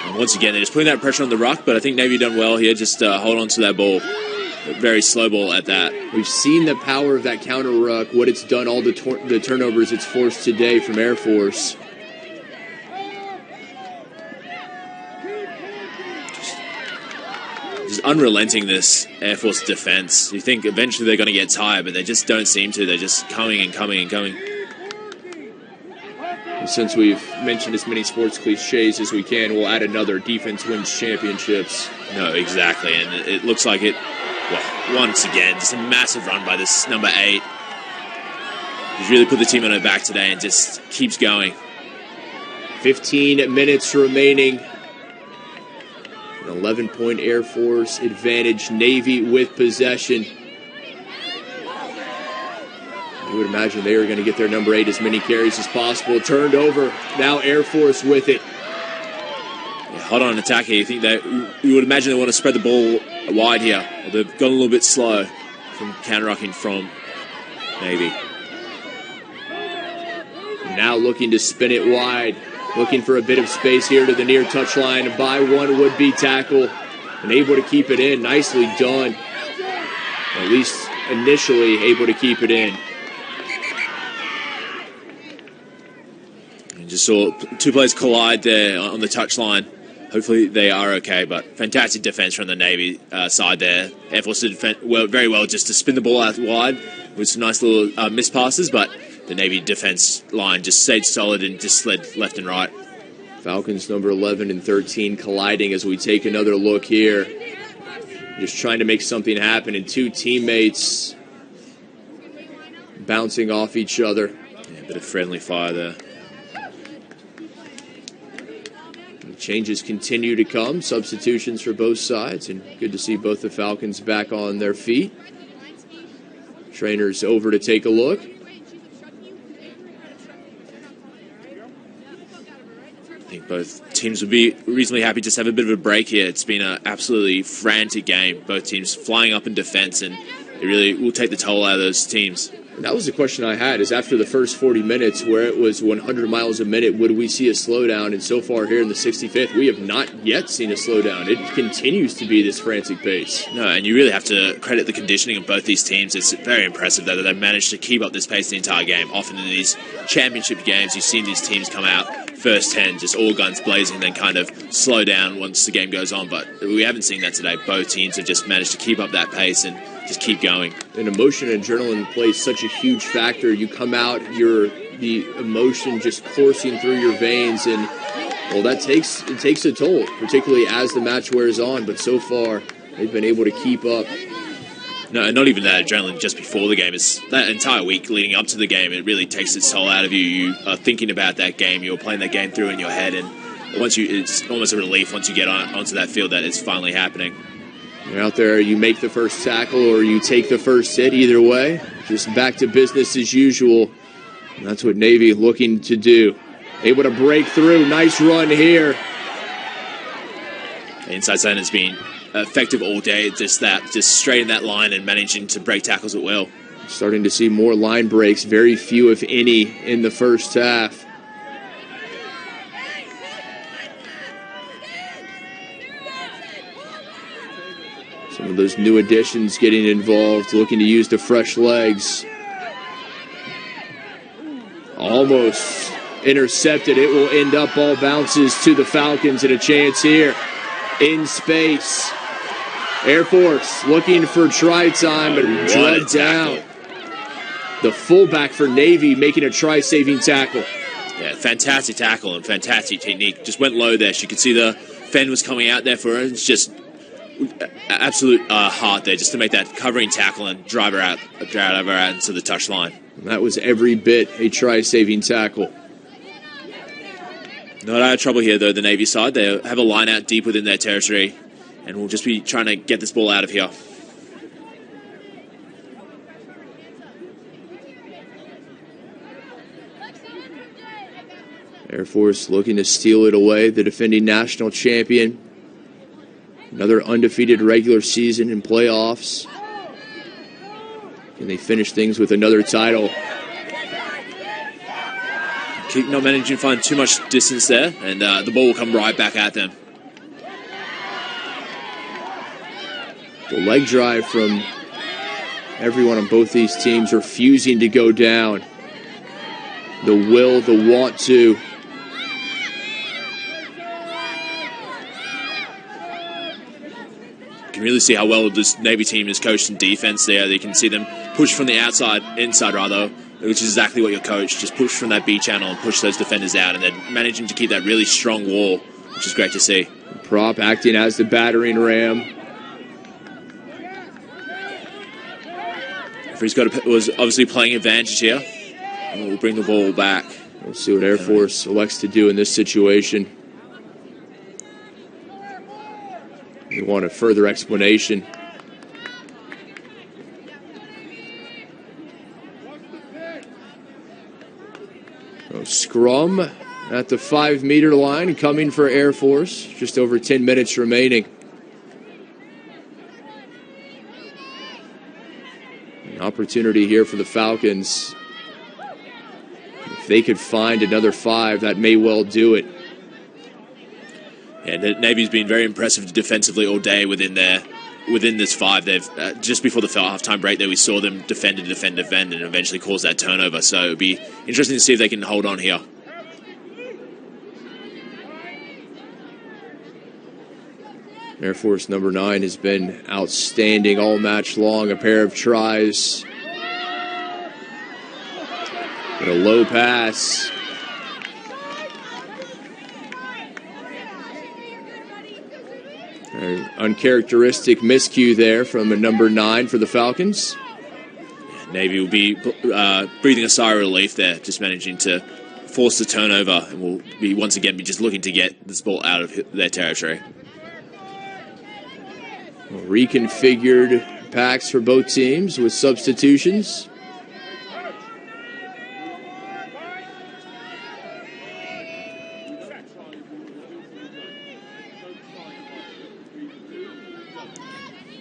B: And once again, they're just putting that pressure on the ruck, but I think Navy done well here. Just hold on to that ball. Very slow ball at that.
A: We've seen the power of that counter ruck, what it's done, all the turnovers it's forced today from Air Force.
B: Just unrelenting, this Air Force defense. You think eventually they're going to get tired, but they just don't seem to. They're just coming and coming and coming.
A: And since we've mentioned as many sports cliches as we can, we'll add another: defense wins championships.
B: No, exactly. And it looks like it. Well, once again, just a massive run by this number 8. He's really put the team on her back today and just keeps going.
A: 15 minutes remaining. An 11-point Air Force advantage. Navy with possession. You would imagine they are going to get their number 8 as many carries as possible. Turned over. Now Air Force with it.
B: Yeah, hot on attack here. You think you would imagine they want to spread the ball wide here. Well, they've gone a little bit slow from counter-rucking from Navy.
A: Now looking to spin it wide. Looking for a bit of space here to the near touchline by one would-be tackle. And able to keep it in. Nicely done. At least initially able to keep it in.
B: And just saw 2 players collide there on the touchline. Hopefully they are okay, but fantastic defense from the Navy side there. Air Force did very well just to spin the ball out wide with some nice little missed passes, but the Navy defense line just stayed solid and just slid left and right.
A: Falcons number 11 and 13 colliding as we take another look here. Just trying to make something happen, and 2 teammates bouncing off each other.
B: Yeah, a bit of friendly fire there.
A: Changes continue to come, substitutions for both sides, and good to see both the Falcons back on their feet. Trainers over to take a look.
B: I think both teams would be reasonably happy just to have a bit of a break here. It's been an absolutely frantic game. Both teams flying up in defense, and it really will take the toll out of those teams.
A: And that was the question I had, is after the first 40 minutes where it was 100 miles a minute, would we see a slowdown? And so far here in the 65th, we have not yet seen a slowdown. It continues to be this frantic pace.
B: No, and you really have to credit the conditioning of both these teams. It's very impressive that they've managed to keep up this pace the entire game. Often in these championship games, you've seen these teams come out first 10, just all guns blazing, then kind of slow down once the game goes on. But we haven't seen that today. Both teams have just managed to keep up that pace and just keep going.
A: And emotion and adrenaline plays such a huge factor. You come out, the emotion just coursing through your veins, and well, it takes a toll, particularly as the match wears on. But so far, they've been able to keep up.
B: No, not even that adrenaline just before the game. It's that entire week leading up to the game. It really takes its toll out of you. You are thinking about that game. You're playing that game through in your head, and it's almost a relief once you get onto that field that it's finally happening.
A: You're out there, you make the first tackle or you take the first hit. Either way, just back to business as usual. And that's what Navy looking to do. Able to break through. Nice run here.
B: The inside zone has been effective all day. Just straight in that line and managing to break tackles at will.
A: Starting to see more line breaks. Very few, if any, in the first half. those new additions getting involved, looking to use the fresh legs. Almost intercepted. It will end up, ball bounces to the Falcons, and a chance here in space. Air Force looking for try time, but drugged down. The fullback for Navy making a try-saving tackle.
B: Yeah, fantastic tackle and fantastic technique. Just went low there. She could see the fend was coming out there for her. It's just absolute heart there just to make that covering tackle and drive her out into the touchline.
A: That was every bit a try-saving tackle.
B: Not out of trouble here, though, the Navy side. They have a line out deep within their territory, and we'll just be trying to get this ball out of here.
A: Air Force looking to steal it away, the defending national champion. Another undefeated regular season and playoffs. Can they finish things with another title?
B: Keep not managing to find too much distance there, and the ball will come right back at them.
A: The leg drive from everyone on both these teams refusing to go down. The will, the want to.
B: You can really see how well this Navy team is coached in defense there. You can see them push from the inside rather, which is exactly what your coach, just push from that B channel and push those defenders out, and they're managing to keep that really strong wall, which is great to see.
A: Prop acting as the battering ram.
B: Referee's was obviously playing advantage here, and we'll bring the ball back.
A: We'll see what Air Force elects to do in this situation. They want a further explanation. Scrum at the 5-meter line coming for Air Force. Just over 10 minutes remaining. An opportunity here for the Falcons. If they could find another 5, that may well do it.
B: Yeah, the Navy's been very impressive defensively all day within this 5. They've just before the halftime break there, we saw them defend, and eventually cause that turnover. So it'll be interesting to see if they can hold on here.
A: Air Force number 9 has been outstanding all match long. A pair of tries. But a low pass. An uncharacteristic miscue there from a number 9 for the Falcons.
B: Navy will be breathing a sigh of relief there, just managing to force the turnover, and will be once again just looking to get this ball out of their territory.
A: Reconfigured packs for both teams with substitutions.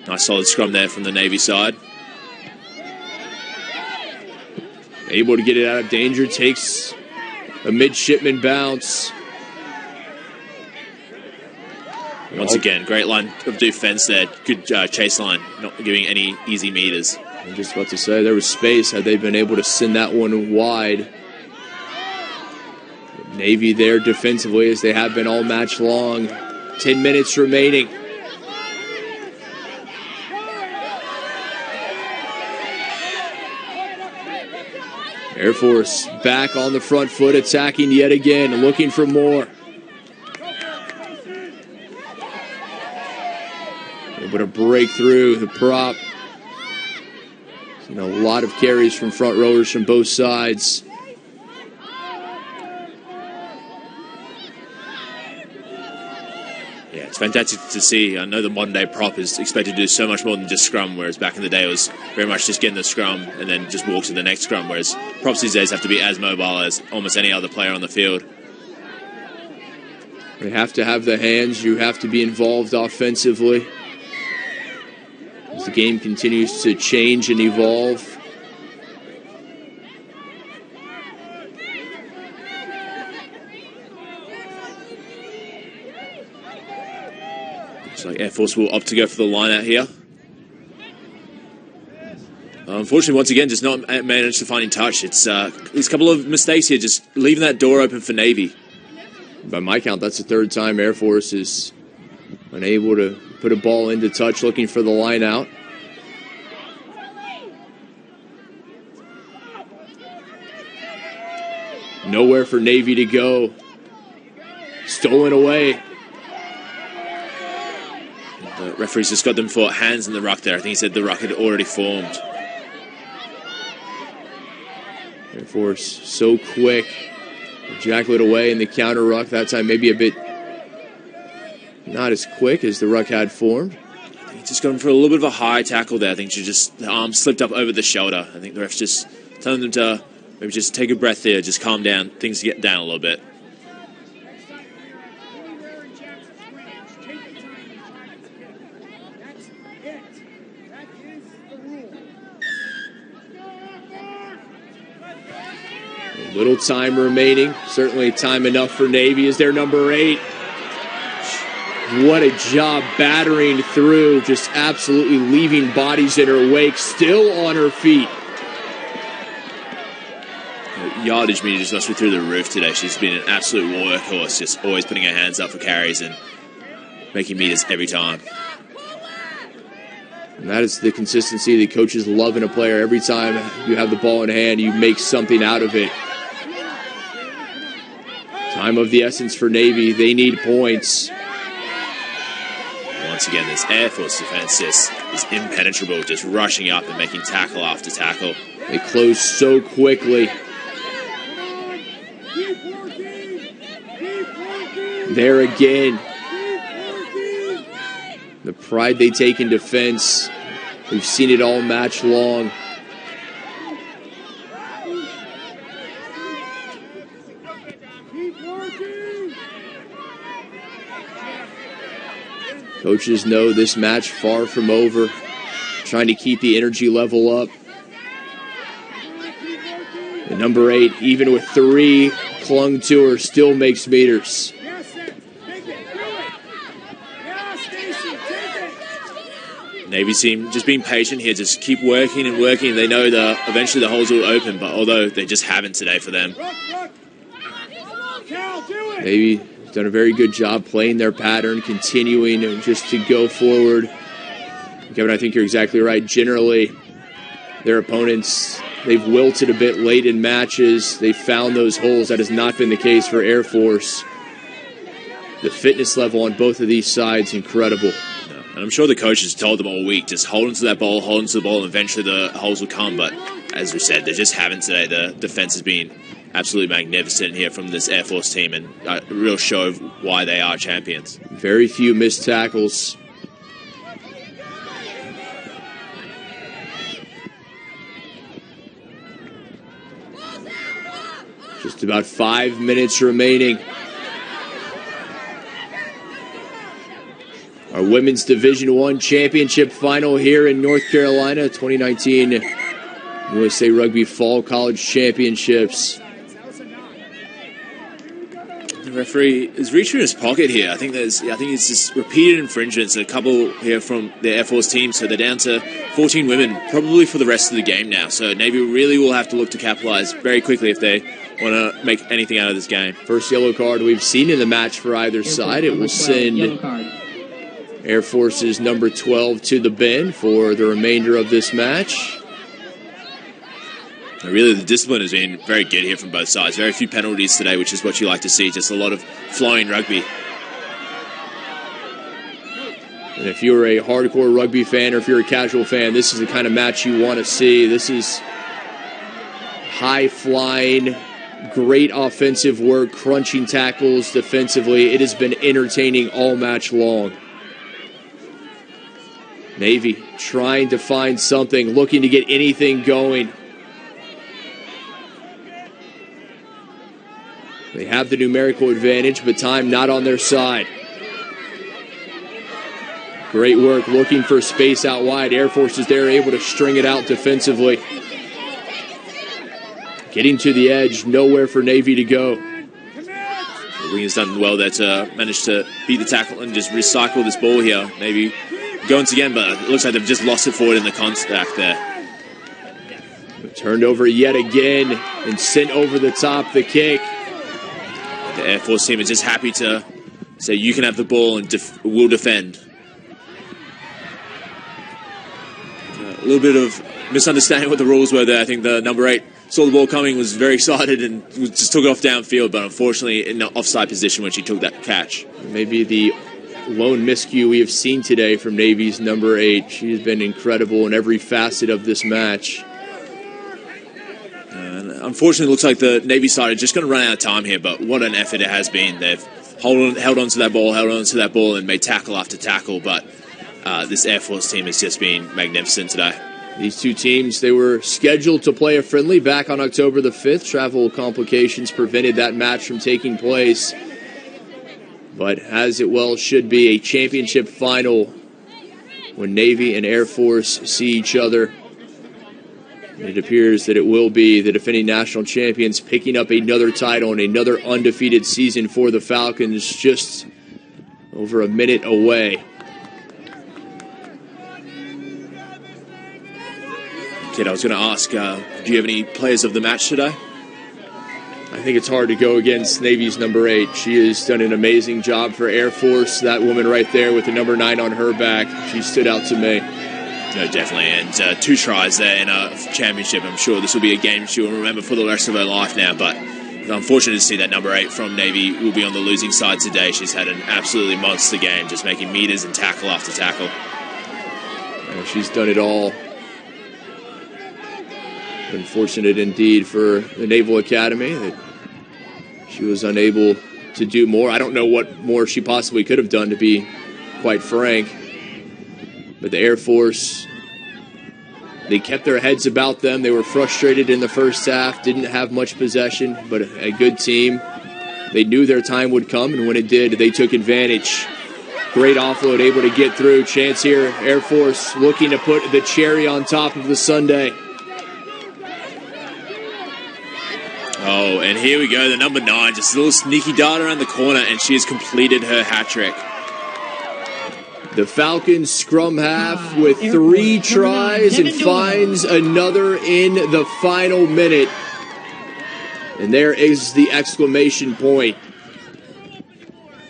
B: Nice solid scrum there from the Navy side.
A: Able to get it out of danger, takes a midshipman bounce.
B: Once again, great line of defense there. Good chase line, not giving any easy meters.
A: I'm just about to say, there was space had they been able to send that one wide. Navy there defensively, as they have been all match long. 10 minutes remaining. Air Force back on the front foot, attacking yet again, looking for more. Able to break through the prop. Seen a lot of carries from front rowers from both sides.
B: Yeah, it's fantastic to see. I know the modern day prop is expected to do so much more than just scrum, whereas back in the day it was very much just getting the scrum and then just walk to the next scrum, whereas props these days have to be as mobile as almost any other player on the field.
A: They have to have the hands. You have to be involved offensively. As the game continues to change and evolve.
B: So Air Force will opt to go for the line out here. Unfortunately, once again, just not managed to find in touch. It's there's a couple of mistakes here, just leaving that door open for Navy.
A: By my count, that's the third time Air Force is unable to put a ball into touch, looking for the line out. Nowhere for Navy to go. Stolen away.
B: The referee's just got them for hands in the ruck there. I think he said the ruck had already formed.
A: Air Force so quick. Ejaculate away in the counter ruck. That time maybe a bit not as quick as the ruck had formed.
B: I think just going for a little bit of a high tackle there. I think the arm slipped up over the shoulder. I think the ref's just telling them to maybe just take a breath there, just calm down, things get down a little bit.
A: Little time remaining. Certainly time enough for Navy as their number 8. What a job battering through, just absolutely leaving bodies in her wake, still on her feet.
B: Yardage meter just must be through the roof today. She's been an absolute workhorse, just always putting her hands up for carries and making meters every time.
A: And that is the consistency the coaches love in a player. Every time you have the ball in hand, you make something out of it. Time of the essence for Navy. They need points.
B: Once again, this Air Force defense just is impenetrable, just rushing up and making tackle after tackle.
A: They close so quickly. There again. The pride they take in defense. We've seen it all match long. Coaches know this match far from over. Trying to keep the energy level up. The number 8, even with 3 clung to her, still makes meters.
B: Navy team just being patient here, just keep working and working. They know that eventually the holes will open, but although they just haven't today for them.
A: Navy done a very good job playing their pattern, continuing just to go forward. Kevin, I think you're exactly right. Generally, their opponents, they've wilted a bit late in matches. They've found those holes. That has not been the case for Air Force. The fitness level on both of these sides, incredible.
B: And I'm sure the coaches told them all week, just hold onto that ball, hold onto the ball, and eventually the holes will come. But as we said, they just haven't today. The defense has been absolutely magnificent here from this Air Force team, and a real show of why they are champions.
A: Very few missed tackles. Just about 5 minutes remaining. Our Women's Division I Championship final here in North Carolina, 2019 USA Rugby Fall College Championships.
B: The referee is reaching his pocket here. I think it's just repeated infringements. A couple here from the Air Force team, so they're down to 14 women, probably for the rest of the game now. So Navy really will have to look to capitalize very quickly if they want to make anything out of this game.
A: First yellow card we've seen in the match for either side. It will send Air Force's number 12 to the bin for the remainder of this match.
B: Really, the discipline has been very good here from both sides. Very few penalties today, which is what you like to see. Just a lot of flowing rugby.
A: And if you're a hardcore rugby fan or if you're a casual fan, this is the kind of match you want to see. This is high-flying, great offensive work, crunching tackles defensively. It has been entertaining all match long. Navy trying to find something, looking to get anything going. They have the numerical advantage, but time not on their side. Great work looking for space out wide. Air Force is there, able to string it out defensively. Getting to the edge, nowhere for Navy to go.
B: The wing has done well there to manage to beat the tackle and just recycle this ball here. Maybe go once again, but it looks like they've just lost it forward in the contact there.
A: Turned over yet again and sent over the top the kick.
B: The Air Force team is just happy to say, you can have the ball and we'll defend. A little bit of misunderstanding what the rules were there. I think the number 8 saw the ball coming, was very excited, and just took it off downfield, but unfortunately in an offside position when she took that catch.
A: Maybe the lone miscue we have seen today from Navy's number 8. She has been incredible in every facet of this match.
B: And unfortunately, it looks like the Navy side are just going to run out of time here, but what an effort it has been. They've held on to that ball, and made tackle after tackle, but this Air Force team has just been magnificent today.
A: These two teams, they were scheduled to play a friendly back on October the 5th. Travel complications prevented that match from taking place. But as it well should be, a championship final when Navy and Air Force see each other. It appears that it will be the defending national champions picking up another title and another undefeated season for the Falcons, just over a minute away.
B: Kid, I was going to ask, do you have any players of the match today?
A: I think it's hard to go against Navy's number 8. She has done an amazing job for Air Force. That woman right there with the number 9 on her back, she stood out to me.
B: No, definitely. And 2 tries there in a championship. I'm sure this will be a game she will remember for the rest of her life now. But it's unfortunate to see that number 8 from Navy will be on the losing side today. She's had an absolutely monster game, just making meters and tackle after tackle.
A: She's done it all. Unfortunate indeed for the Naval Academy that she was unable to do more. I don't know what more she possibly could have done, to be quite frank. But the Air Force, they kept their heads about them. They were frustrated in the first half, didn't have much possession, but a good team. They knew their time would come, and when it did, they took advantage. Great offload, able to get through. Chance here, Air Force looking to put the cherry on top of the sundae.
B: Oh, and here we go, the number 9, just a little sneaky dart around the corner, and she has completed her hat trick.
A: The Falcons scrum half with 3 tries and finds another in the final minute. And there is the exclamation point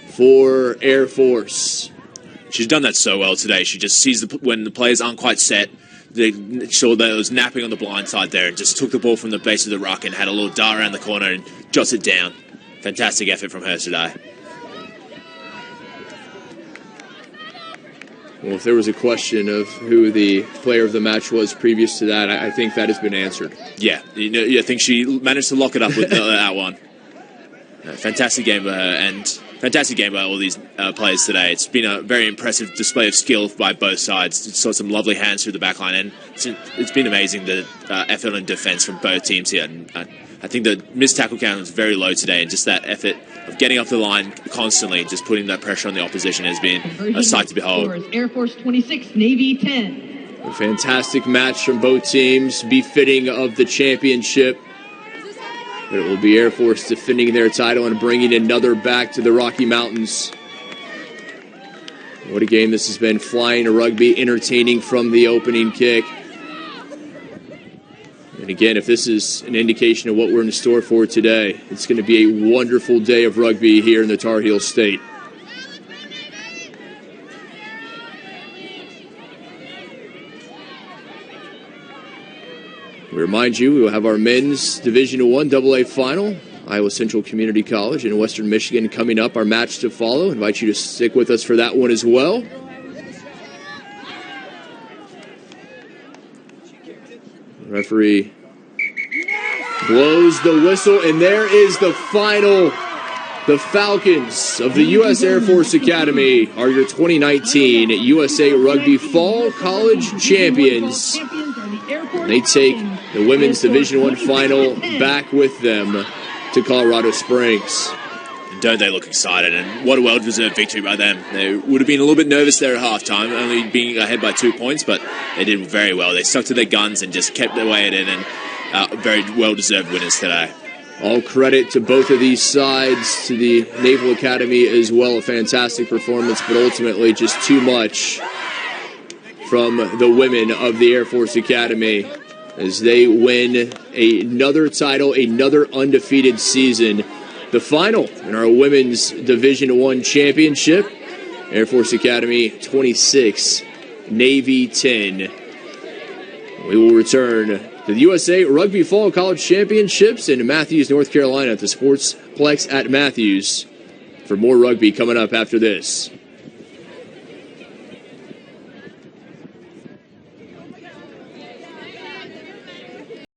A: for Air Force.
B: She's done that so well today. She just sees when the players aren't quite set. They saw that it was napping on the blind side there and just took the ball from the base of the ruck and had a little dart around the corner and jots it down. Fantastic effort from her today.
A: Well, if there was a question of who the player of the match was previous to that, I think that has been answered.
B: Yeah, I think she managed to lock it up with that one. Fantastic game by her, and fantastic game by all these players today. It's been a very impressive display of skill by both sides. Saw some lovely hands through the back line, and it's been amazing, the effort and defense from both teams here. And I think the missed tackle count was very low today, and just that effort of getting up the line constantly, just putting that pressure on the opposition has been a sight to behold.
C: Air Force 26, Navy 10.
A: A fantastic match from both teams, befitting of the championship. But it will be Air Force defending their title and bringing another back to the Rocky Mountains. What a game this has been. Flying a rugby, entertaining from the opening kick. And again, if this is an indication of what we're in store for today, it's going to be a wonderful day of rugby here in the Tar Heel State. We remind you, we will have our men's Division I AA final, Iowa Central Community College in Western Michigan coming up, our match to follow. I invite you to stick with us for that one as well. Referee blows the whistle, and there is the final. The Falcons of the U.S. Air Force Academy are your 2019 USA Rugby Fall College Champions. They take the Women's Division I final back with them to Colorado Springs.
B: Don't they look excited? And what a well-deserved victory by them. They would have been a little bit nervous there at halftime, only being ahead by 2 points, but they did very well. They stuck to their guns and just kept their way at it, and very well-deserved winners today.
A: All credit to both of these sides, to the Naval Academy as well. A fantastic performance, but ultimately just too much from the women of the Air Force Academy. as they win another title, another undefeated season. The final in our women's Division I championship. Air Force Academy 26, Navy 10. We will return to the USA Rugby Fall College Championships in Matthews, North Carolina at the Sportsplex at Matthews for more rugby coming up after this.